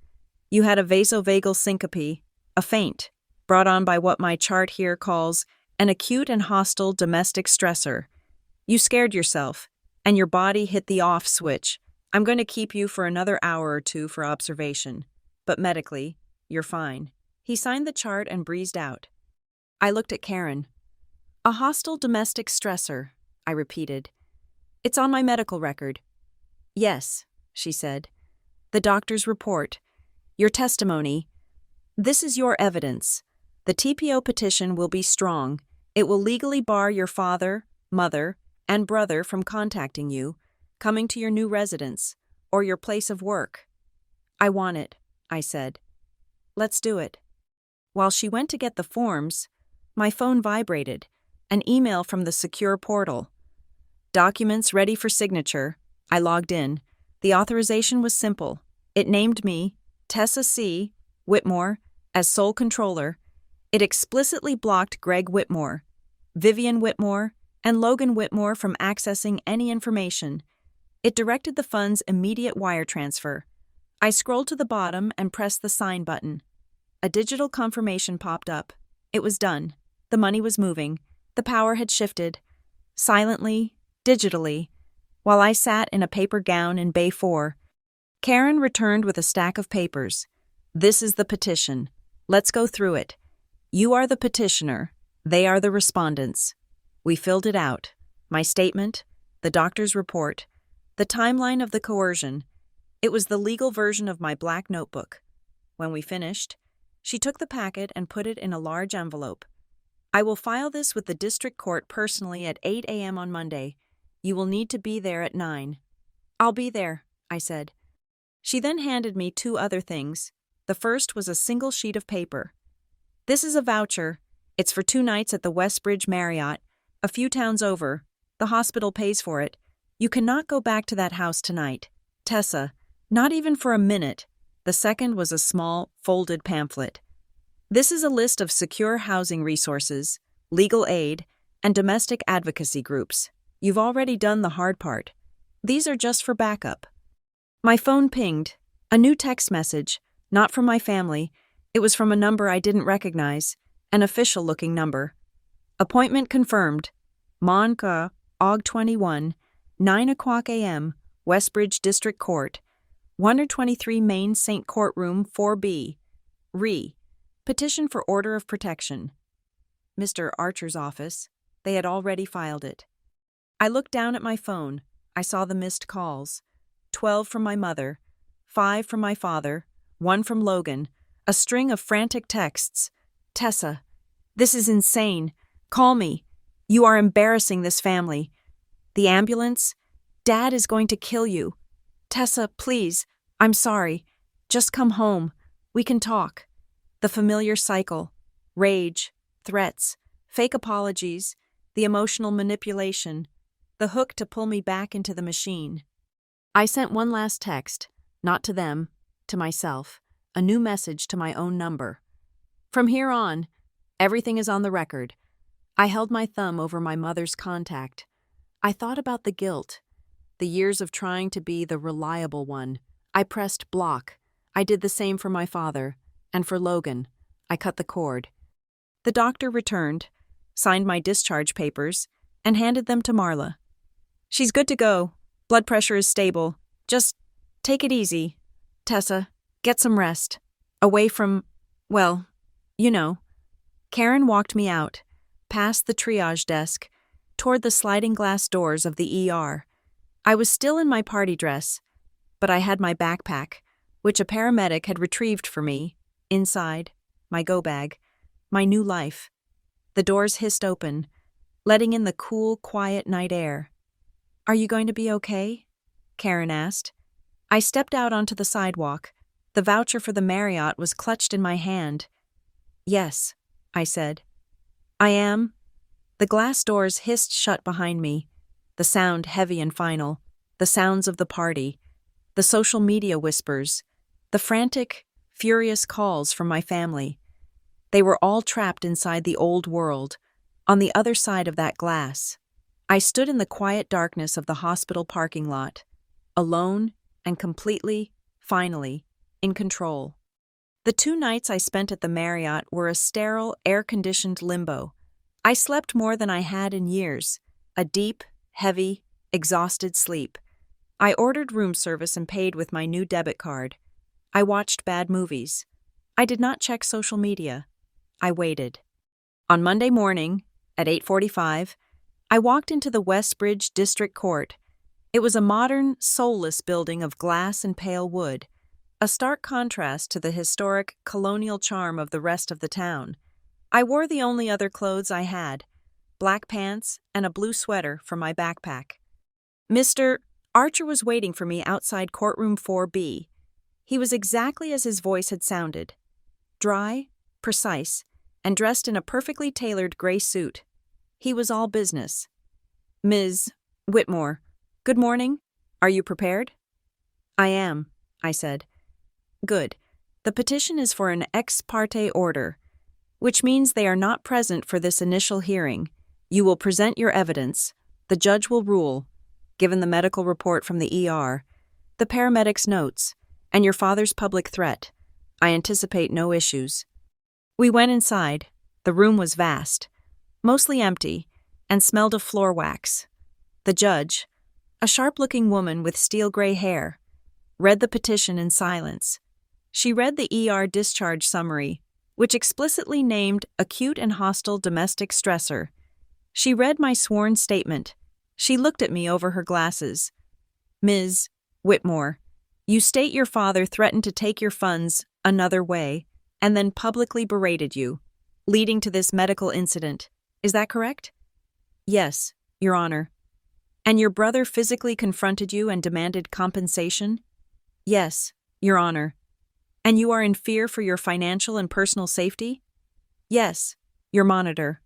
You had a vasovagal syncope, a faint, brought on by what my chart here calls an acute and hostile domestic stressor. You scared yourself, and your body hit the off switch. I'm going to keep you for another hour or two for observation, but medically, you're fine. He signed the chart and breezed out. I looked at Karen. A hostile domestic stressor, I repeated. It's on my medical record. Yes, she said. The doctor's report. Your testimony. This is your evidence. The TPO petition will be strong. It will legally bar your father, mother, and brother from contacting you, coming to your new residence, or your place of work. I want it, I said. Let's do it. While she went to get the forms, my phone vibrated, an email from the secure portal. Documents ready for signature. I logged in. The authorization was simple. It named me, Tessa C. Whitmore, as sole controller. It explicitly blocked Greg Whitmore, Vivian Whitmore, and Logan Whitmore from accessing any information. It directed the fund's immediate wire transfer. I scrolled to the bottom and pressed the sign button. A digital confirmation popped up. It was done. The money was moving. The power had shifted. Silently, digitally, while I sat in a paper gown in Bay 4. Karen returned with a stack of papers. This is the petition. Let's go through it. You are the petitioner. They are the respondents. We filled it out. My statement, the doctor's report, the timeline of the coercion. It was the legal version of my black notebook. When we finished, she took the packet and put it in a large envelope. I will file this with the district court personally at 8 a.m. on Monday. You will need to be there at 9. I'll be there, I said. She then handed me 2 other things. The first was a single sheet of paper. This is a voucher. It's for 2 nights at the Westbridge Marriott, a few towns over. The hospital pays for it. You cannot go back to that house tonight. Tessa, not even for a minute. The second was a small, folded pamphlet. This is a list of secure housing resources, legal aid, and domestic advocacy groups. You've already done the hard part. These are just for backup. My phone pinged. A new text message, not from my family. It was from a number I didn't recognize, an official-looking number. Appointment confirmed. Monca, Aug 21, 9 o'clock a.m., Westbridge District Court, 123 Main St. Courtroom 4B. Petition for order of protection. Mr. Archer's office. They had already filed it. I looked down at my phone. I saw the missed calls. 12 from my mother, 5 from my father, 1 from Logan, a string of frantic texts. Tessa, this is insane. Call me. You are embarrassing this family. The ambulance? Dad is going to kill you. Tessa, please. I'm sorry. Just come home. We can talk. The familiar cycle. Rage, threats, fake apologies, the emotional manipulation, the hook to pull me back into the machine. I sent one last text, not to them, to myself, a new message to my own number. From here on, everything is on the record. I held my thumb over my mother's contact. I thought about the guilt, the years of trying to be the reliable one. I pressed block. I did the same for my father, and for Logan. I cut the cord. The doctor returned, signed my discharge papers, and handed them to Marla. She's good to go. Blood pressure is stable. Just take it easy. Tessa, get some rest. Away from, well, you know. Karen walked me out, past the triage desk, toward the sliding glass doors of the ER. I was still in my party dress, but I had my backpack, which a paramedic had retrieved for me, inside, my go bag, my new life. The doors hissed open, letting in the cool, quiet night air. "Are you going to be okay?" Karen asked. I stepped out onto the sidewalk. The voucher for the Marriott was clutched in my hand. "Yes," I said. "I am." The glass doors hissed shut behind me, the sound heavy and final, the sounds of the party, the social media whispers, the frantic, furious calls from my family. They were all trapped inside the old world, on the other side of that glass. I stood in the quiet darkness of the hospital parking lot, alone and completely, finally, in control. The 2 nights I spent at the Marriott were a sterile, air-conditioned limbo. I slept more than I had in years, a deep, heavy, exhausted sleep. I ordered room service and paid with my new debit card. I watched bad movies. I did not check social media. I waited. On Monday morning, at 8:45, I walked into the Westbridge District Court. It was a modern, soulless building of glass and pale wood, a stark contrast to the historic, colonial charm of the rest of the town. I wore the only other clothes I had, black pants and a blue sweater from my backpack. Mr. Archer was waiting for me outside courtroom 4B. He was exactly as his voice had sounded, dry, precise, and dressed in a perfectly tailored gray suit. He was all business. "Ms. Whitmore, good morning. Are you prepared?" "I am," I said. "Good. The petition is for an ex parte order, which means they are not present for this initial hearing. You will present your evidence. The judge will rule, given the medical report from the ER, the paramedic's notes, and your father's public threat. I anticipate no issues." We went inside. The room was vast, mostly empty, and smelled of floor wax. The judge, a sharp-looking woman with steel-gray hair, read the petition in silence. She read the ER discharge summary, which explicitly named acute and hostile domestic stressor. She read my sworn statement. She looked at me over her glasses. "Ms. Whitmore, you state your father threatened to take your funds another way and then publicly berated you, leading to this medical incident. Is that correct?" "Yes, Your Honor." "And your brother physically confronted you and demanded compensation?" "Yes, Your Honor." "And you are in fear for your financial and personal safety?" "Yes, Your Monitor."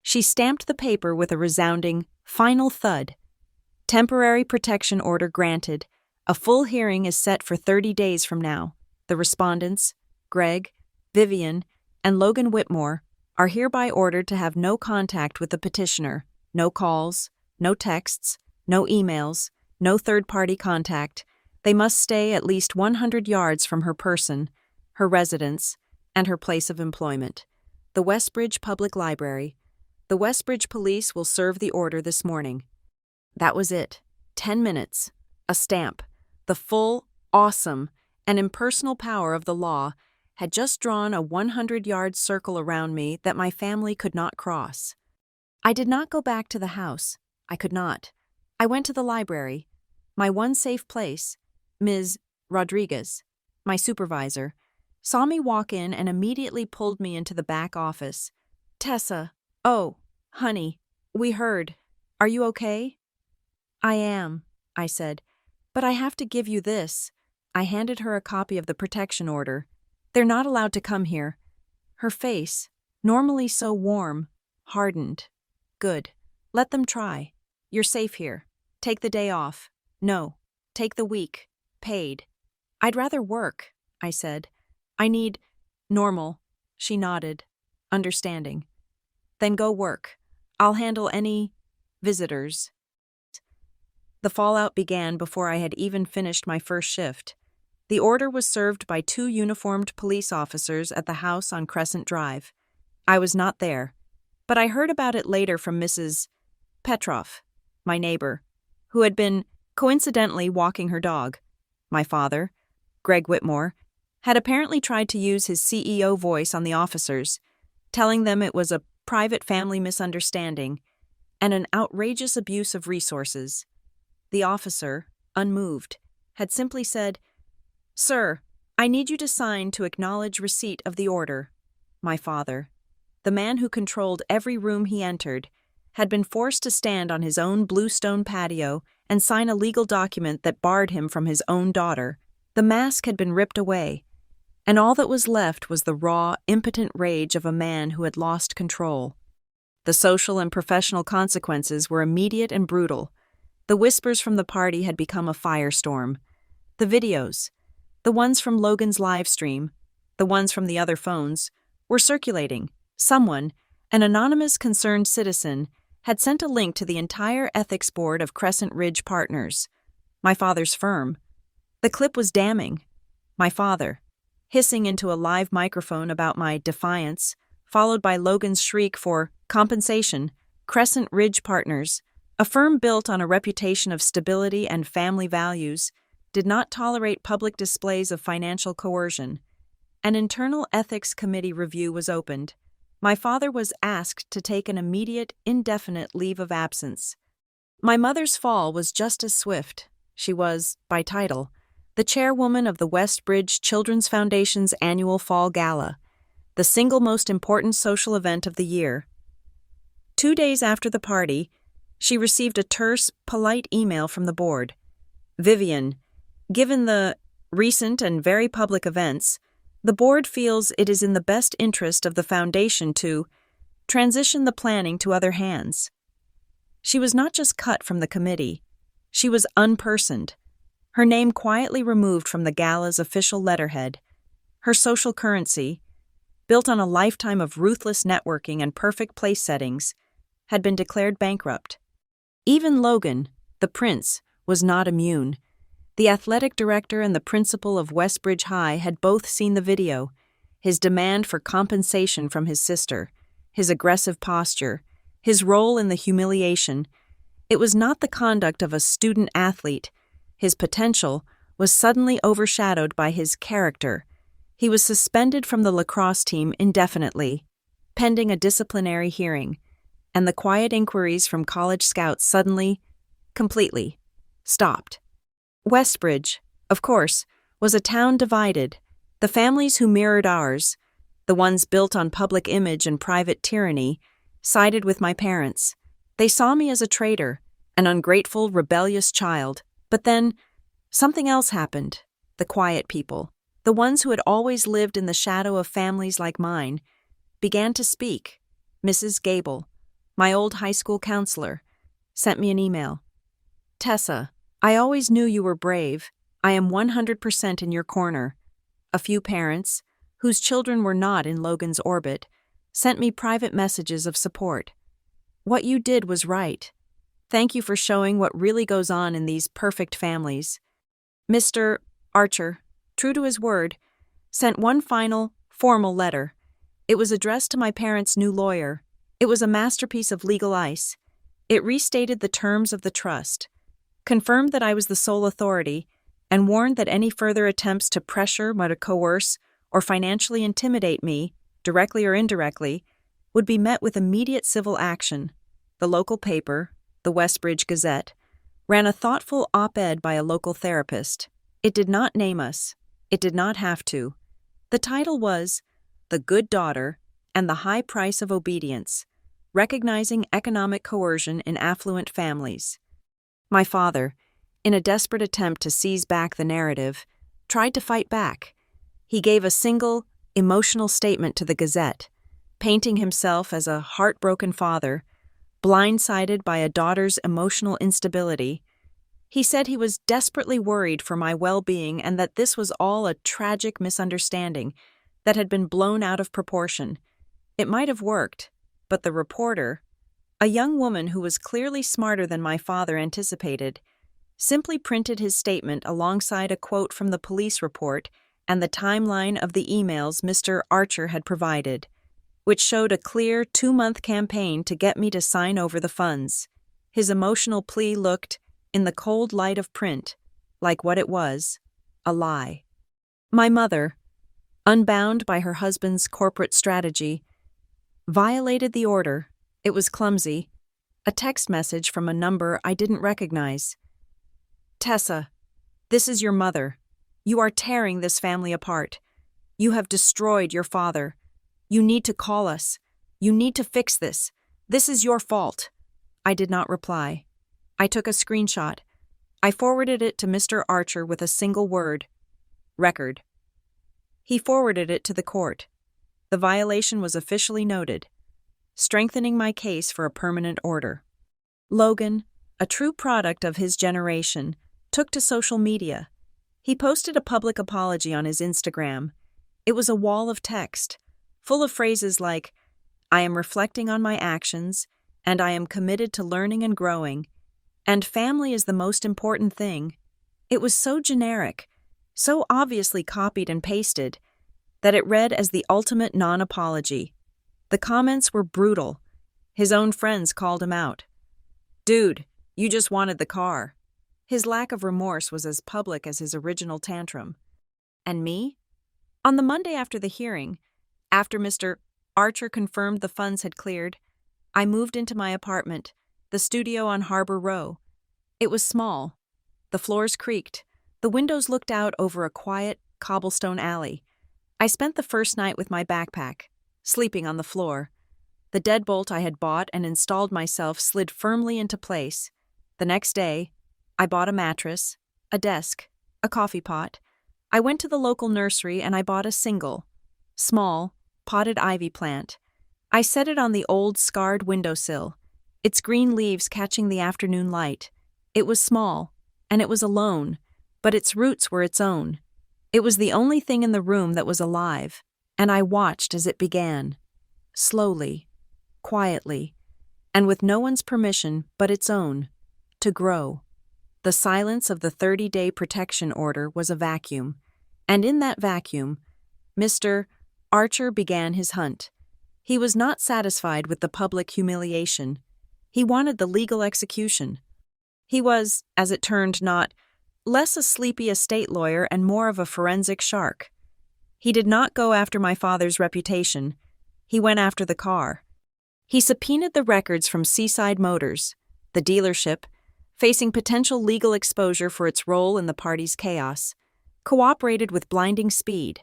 She stamped the paper with a resounding, final thud. "Temporary protection order granted. A full hearing is set for 30 days from now. The respondents, Greg, Vivian, and Logan Whitmore, are hereby ordered to have no contact with the petitioner, no calls, no texts, no emails, no third-party contact. They must stay at least 100 yards from her person, her residence, and her place of employment. The Westbridge Public Library. The Westbridge Police will serve the order this morning." That was it. 10 minutes. A stamp. The full, awesome, and impersonal power of the law had just drawn a 100-yard circle around me that my family could not cross. I did not go back to the house. I could not. I went to the library. My one safe place, Ms. Rodriguez, my supervisor, saw me walk in and immediately pulled me into the back office. "Tessa, oh, honey, we heard. Are you okay?" "I am," I said, "but I have to give you this." I handed her a copy of the protection order. "They're not allowed to come here." Her face, normally so warm, hardened. "Good. Let them try. You're safe here. Take the day off." "No. Take the week. Paid." "I'd rather work," I said. "I need—" "Normal." She nodded, understanding. "Then go work. I'll handle any visitors." The fallout began before I had even finished my first shift. The order was served by 2 uniformed police officers at the house on Crescent Drive. I was not there, but I heard about it later from Mrs. Petroff, my neighbor, who had been coincidentally walking her dog. My father, Greg Whitmore, had apparently tried to use his CEO voice on the officers, telling them it was a private family misunderstanding and an outrageous abuse of resources. The officer, unmoved, had simply said, "Sir, I need you to sign to acknowledge receipt of the order." My father, the man who controlled every room he entered, had been forced to stand on his own bluestone patio and sign a legal document that barred him from his own daughter. The mask had been ripped away, and all that was left was the raw, impotent rage of a man who had lost control. The social and professional consequences were immediate and brutal. The whispers from the party had become a firestorm. The videos, the ones from Logan's live stream, the ones from the other phones, were circulating. Someone, an anonymous concerned citizen, had sent a link to the entire ethics board of Crescent Ridge Partners, my father's firm. The clip was damning. My father, hissing into a live microphone about my defiance, followed by Logan's shriek for compensation. Crescent Ridge Partners, a firm built on a reputation of stability and family values, did not tolerate public displays of financial coercion. An internal ethics committee review was opened. My father was asked to take an immediate, indefinite leave of absence. My mother's fall was just as swift. She was, by title, the chairwoman of the Westbridge Children's Foundation's annual Fall Gala, the single most important social event of the year. 2 days after the party, she received a terse, polite email from the board. "Vivian, given the recent and very public events, the board feels it is in the best interest of the foundation to transition the planning to other hands." She was not just cut from the committee. She was unpersoned. Her name quietly removed from the gala's official letterhead. Her social currency, built on a lifetime of ruthless networking and perfect place settings, had been declared bankrupt. Even Logan, the prince, was not immune. The athletic director and the principal of Westbridge High had both seen the video, his demand for compensation from his sister, his aggressive posture, his role in the humiliation. It was not the conduct of a student athlete. His potential was suddenly overshadowed by his character. He was suspended from the lacrosse team indefinitely, pending a disciplinary hearing, and the quiet inquiries from college scouts suddenly, completely, stopped. Westbridge, of course, was a town divided. The families who mirrored ours, the ones built on public image and private tyranny, sided with my parents. They saw me as a traitor, an ungrateful, rebellious child. But then, something else happened. The quiet people, the ones who had always lived in the shadow of families like mine, began to speak. Mrs. Gable, my old high school counselor, sent me an email. "Tessa, I always knew you were brave. I am 100% in your corner." A few parents, whose children were not in Logan's orbit, sent me private messages of support. "What you did was right. Thank you for showing what really goes on in these perfect families." Mr. Archer, true to his word, sent one final, formal letter. It was addressed to my parents' new lawyer. It was a masterpiece of legal ice. It restated the terms of the trust, confirmed that I was the sole authority, and warned that any further attempts to pressure, or to coerce, or financially intimidate me, directly or indirectly, would be met with immediate civil action. The local paper, the Westbridge Gazette, ran a thoughtful op-ed by a local therapist. It did not name us. It did not have to. The title was "The Good Daughter and the High Price of Obedience, Recognizing Economic Coercion in Affluent Families." My father, in a desperate attempt to seize back the narrative, tried to fight back. He gave a single, emotional statement to the Gazette, painting himself as a heartbroken father, blindsided by a daughter's emotional instability. He said he was desperately worried for my well-being and that this was all a tragic misunderstanding that had been blown out of proportion. It might have worked, but the reporter, a young woman who was clearly smarter than my father anticipated, simply printed his statement alongside a quote from the police report and the timeline of the emails Mr. Archer had provided, which showed a clear 2-month campaign to get me to sign over the funds. His emotional plea looked, in the cold light of print, like what it was, a lie. My mother, unbound by her husband's corporate strategy, violated the order. It was clumsy. A text message from a number I didn't recognize. Tessa, this is your mother. You are tearing this family apart. You have destroyed your father. You need to call us. You need to fix this. This is your fault. I did not reply. I took a screenshot. I forwarded it to Mr. Archer with a single word. Record. He forwarded it to the court. The violation was officially noted, strengthening my case for a permanent order. Logan, a true product of his generation, took to social media. He posted a public apology on his Instagram. It was a wall of text, full of phrases like, "I am reflecting on my actions, and I am committed to learning and growing, and family is the most important thing." It was so generic, so obviously copied and pasted, that it read as the ultimate non-apology. The comments were brutal. His own friends called him out. "Dude, you just wanted the car." His lack of remorse was as public as his original tantrum. And me? On the Monday after the hearing, after Mr. Archer confirmed the funds had cleared, I moved into my apartment, the studio on Harbor Row. It was small. The floors creaked. The windows looked out over a quiet, cobblestone alley. I spent the first night with my backpack, sleeping on the floor. The deadbolt I had bought and installed myself slid firmly into place. The next day, I bought a mattress, a desk, a coffee pot. I went to the local nursery and I bought a single, small, potted ivy plant. I set it on the old, scarred windowsill, its green leaves catching the afternoon light. It was small, and it was alone, but its roots were its own. It was the only thing in the room that was alive, and I watched as it began, slowly, quietly, and with no one's permission but its own, to grow. The silence of the 30-day protection order was a vacuum, and in that vacuum, Mr. Archer began his hunt. He was not satisfied with the public humiliation. He wanted the legal execution. He was, as it turned not, less a sleepy estate lawyer and more of a forensic shark. He did not go after my father's reputation. He went after the car. He subpoenaed the records from Seaside Motors, the dealership, facing potential legal exposure for its role in the party's chaos, cooperated with blinding speed.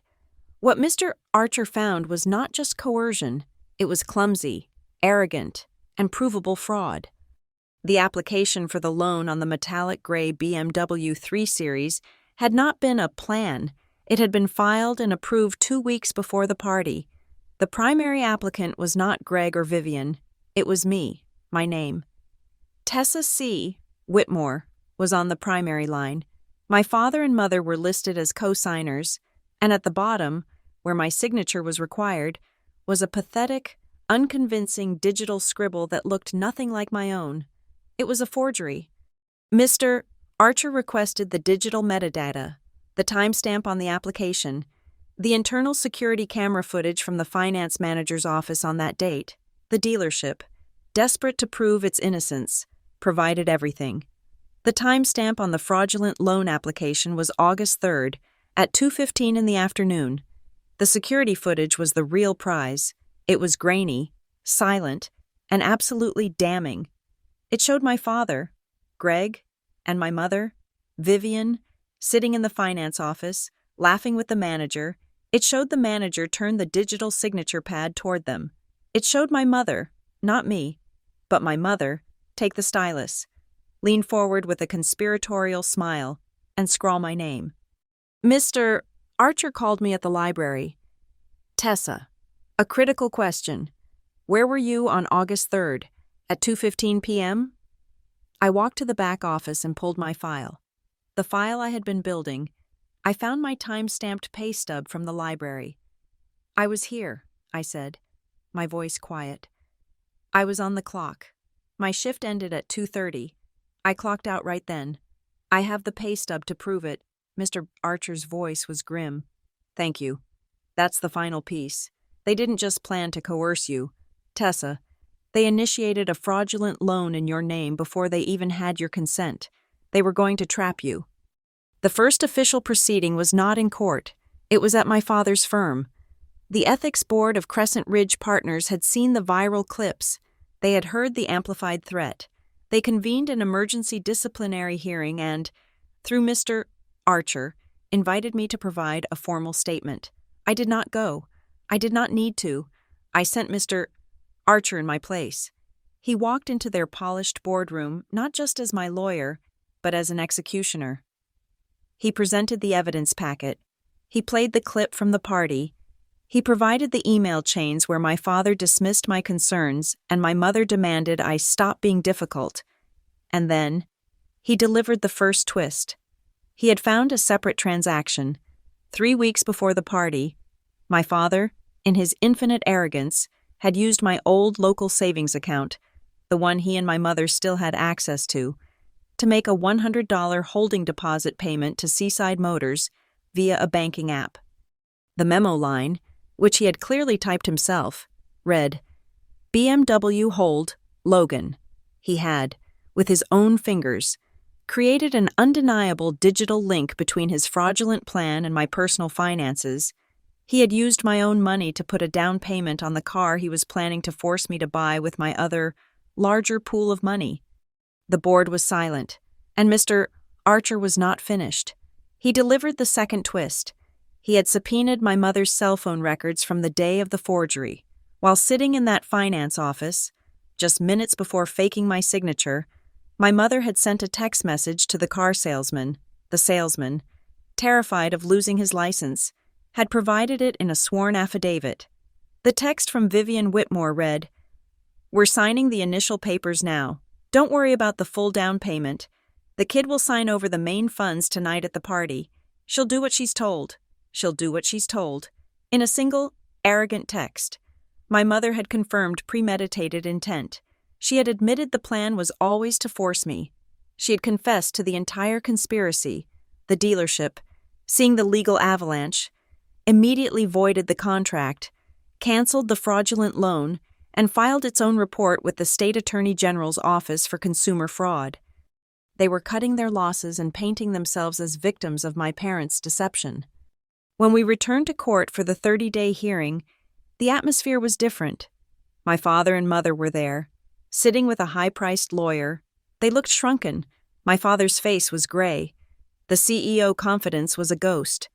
What Mr. Archer found was not just coercion, it was clumsy, arrogant, and provable fraud. The application for the loan on the metallic gray BMW 3 Series had not been a plan. It had been filed and approved 2 weeks before the party. The primary applicant was not Greg or Vivian. It was me, my name. Tessa C. Whitmore was on the primary line. My father and mother were listed as co-signers, and at the bottom, where my signature was required, was a pathetic, unconvincing digital scribble that looked nothing like my own. It was a forgery. Mr. Archer requested the digital metadata, the timestamp on the application, the internal security camera footage from the finance manager's office on that date. The dealership, desperate to prove its innocence, provided everything. The timestamp on the fraudulent loan application was August 3rd at 2:15 in the afternoon. The security footage was the real prize. It was grainy, silent, and absolutely damning. It showed my father, Greg, and my mother, Vivian, sitting in the finance office, laughing with the manager. It showed the manager turn the digital signature pad toward them. It showed my mother, not me, but my mother, take the stylus, lean forward with a conspiratorial smile, and scrawl my name. Mr. Archer called me at the library. Tessa, a critical question. Where were you on August 3rd, at 2:15 p.m.? I walked to the back office and pulled my file. The file I had been building. I found my time-stamped pay stub from the library. I was here, I said, my voice quiet. I was on the clock. My shift ended at 2:30. I clocked out right then. I have the pay stub to prove it. Mr. Archer's voice was grim. Thank you. That's the final piece. They didn't just plan to coerce you. Tessa, they initiated a fraudulent loan in your name before they even had your consent. They were going to trap you. The first official proceeding was not in court. It was at my father's firm. The ethics board of Crescent Ridge Partners had seen the viral clips. They had heard the amplified threat. They convened an emergency disciplinary hearing and, through Mr. Archer, invited me to provide a formal statement. I did not go. I did not need to. I sent Mr. Archer in my place. He walked into their polished boardroom not just as my lawyer, but as an executioner. He presented the evidence packet. He played the clip from the party. He provided the email chains where my father dismissed my concerns and my mother demanded I stop being difficult. And then, he delivered the first twist. He had found a separate transaction. 3 weeks before the party, my father, in his infinite arrogance, had used my old local savings account, the one he and my mother still had access to make a $100 holding deposit payment to Seaside Motors via a banking app. The memo line, which he had clearly typed himself, read, BMW hold, Logan. He had, with his own fingers, created an undeniable digital link between his fraudulent plan and my personal finances. He had used my own money to put a down payment on the car he was planning to force me to buy with my other, larger pool of money. The board was silent, and Mr. Archer was not finished. He delivered the second twist. He had subpoenaed my mother's cell phone records from the day of the forgery. While sitting in that finance office, just minutes before faking my signature, my mother had sent a text message to the car salesman. The salesman, terrified of losing his license, had provided it in a sworn affidavit. The text from Vivian Whitmore read, "We're signing the initial papers now. Don't worry about the full down payment. The kid will sign over the main funds tonight at the party. She'll do what she's told. She'll do what she's told." In a single, arrogant text, my mother had confirmed premeditated intent. She had admitted the plan was always to force me. She had confessed to the entire conspiracy. The dealership, seeing the legal avalanche, immediately voided the contract, canceled the fraudulent loan, and filed its own report with the State Attorney General's Office for Consumer Fraud. They were cutting their losses and painting themselves as victims of my parents' deception. When we returned to court for the 30-day hearing, the atmosphere was different. My father and mother were there, sitting with a high-priced lawyer. They looked shrunken. My father's face was gray. The CEO confidence was a ghost.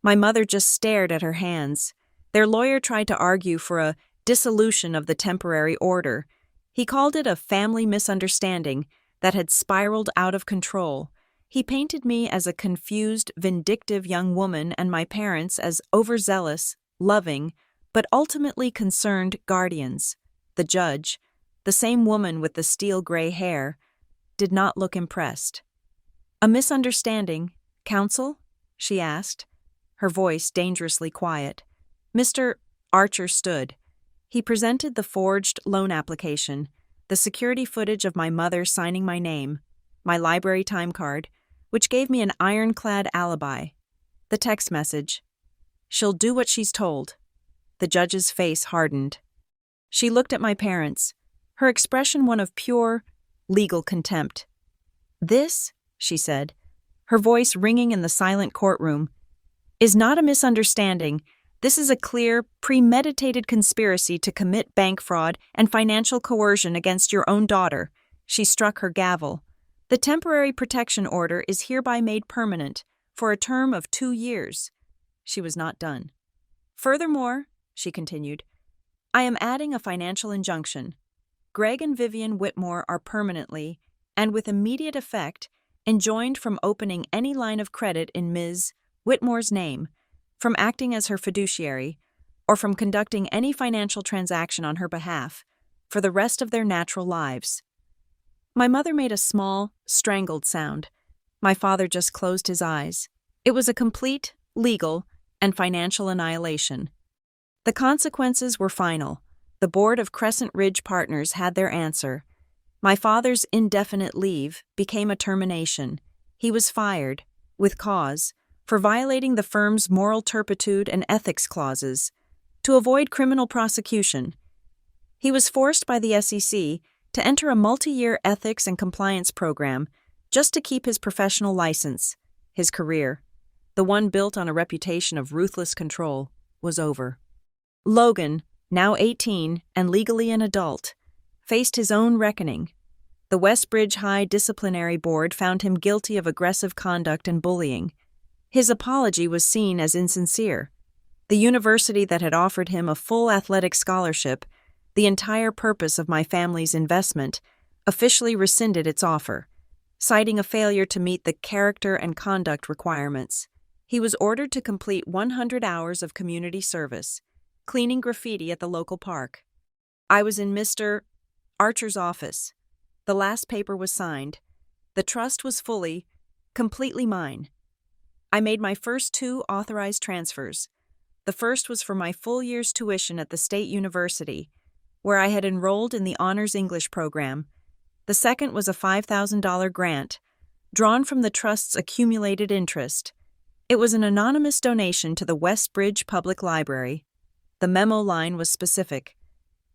My mother just stared at her hands. Their lawyer tried to argue for a dissolution of the temporary order. He called it a family misunderstanding that had spiraled out of control. He painted me as a confused, vindictive young woman and my parents as overzealous, loving, but ultimately concerned guardians. The judge, the same woman with the steel gray hair, did not look impressed. "A misunderstanding, counsel?" she asked, her voice dangerously quiet. Mr. Archer stood. He presented the forged loan application, the security footage of my mother signing my name, my library time card, which gave me an ironclad alibi, the text message, "She'll do what she's told." The judge's face hardened. She looked at my parents, her expression one of pure, legal contempt. "This," she said, her voice ringing in the silent courtroom, "is not a misunderstanding. This is a clear, premeditated conspiracy to commit bank fraud and financial coercion against your own daughter." She struck her gavel. "The temporary protection order is hereby made permanent for a term of 2 years. She was not done. "Furthermore," she continued, "I am adding a financial injunction. Greg and Vivian Whitmore are permanently, and with immediate effect, enjoined from opening any line of credit in Ms. Whitmore's name, from acting as her fiduciary, or from conducting any financial transaction on her behalf, for the rest of their natural lives." My mother made a small, strangled sound. My father just closed his eyes. It was a complete, legal, and financial annihilation. The consequences were final. The board of Crescent Ridge Partners had their answer. My father's indefinite leave became a termination. He was fired, with cause, for violating the firm's moral turpitude and ethics clauses. To avoid criminal prosecution, he was forced by the SEC to enter a multi-year ethics and compliance program just to keep his professional license. His career, the one built on a reputation of ruthless control, was over. Logan, now 18 and legally an adult, faced his own reckoning. The Westbridge High Disciplinary Board found him guilty of aggressive conduct and bullying. His apology was seen as insincere. The university that had offered him a full athletic scholarship, the entire purpose of my family's investment, officially rescinded its offer, citing a failure to meet the character and conduct requirements. He was ordered to complete 100 hours of community service, cleaning graffiti at the local park. I was in Mr. Archer's office. The last paper was signed. The trust was completely mine. I made my first 2 authorized transfers. The first was for my full year's tuition at the State University, where I had enrolled in the Honors English program. The second was a $5,000 grant, drawn from the trust's accumulated interest. It was an anonymous donation to the Westbridge Public Library. The memo line was specific: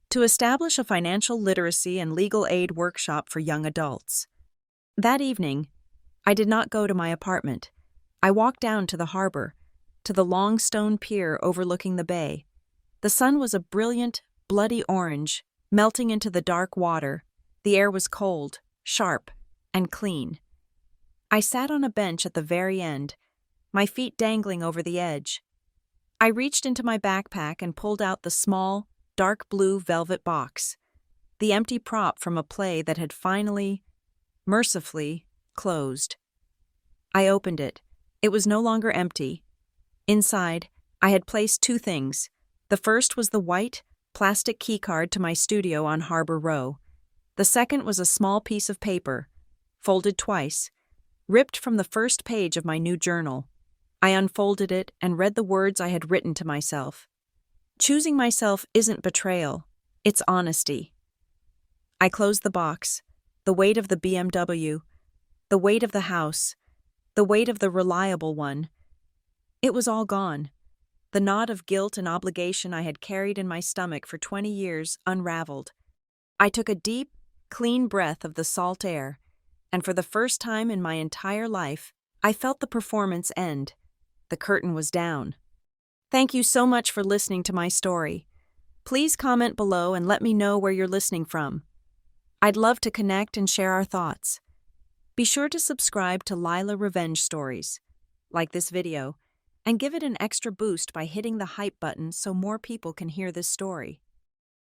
to establish a financial literacy and legal aid workshop for young adults. That evening, I did not go to my apartment. I walked down to the harbor, to the long stone pier overlooking the bay. The sun was a brilliant, bloody orange, melting into the dark water. The air was cold, sharp, and clean. I sat on a bench at the very end, my feet dangling over the edge. I reached into my backpack and pulled out the small, dark blue velvet box, the empty prop from a play that had finally, mercifully, closed. I opened it. It was no longer empty. Inside, I had placed 2 things. The first was the white, plastic keycard to my studio on Harbor Row. The second was a small piece of paper, folded twice, ripped from the first page of my new journal. I unfolded it and read the words I had written to myself. Choosing myself isn't betrayal, it's honesty. I closed the box, the weight of the BMW, the weight of the house, the weight of the reliable one. It was all gone. The knot of guilt and obligation I had carried in my stomach for 20 years unraveled. I took a deep, clean breath of the salt air, and for the first time in my entire life, I felt the performance end. The curtain was down. Thank you so much for listening to my story. Please comment below and let me know where you're listening from. I'd love to connect and share our thoughts. Be sure to subscribe to Lila Revenge Stories, like this video, and give it an extra boost by hitting the hype button so more people can hear this story.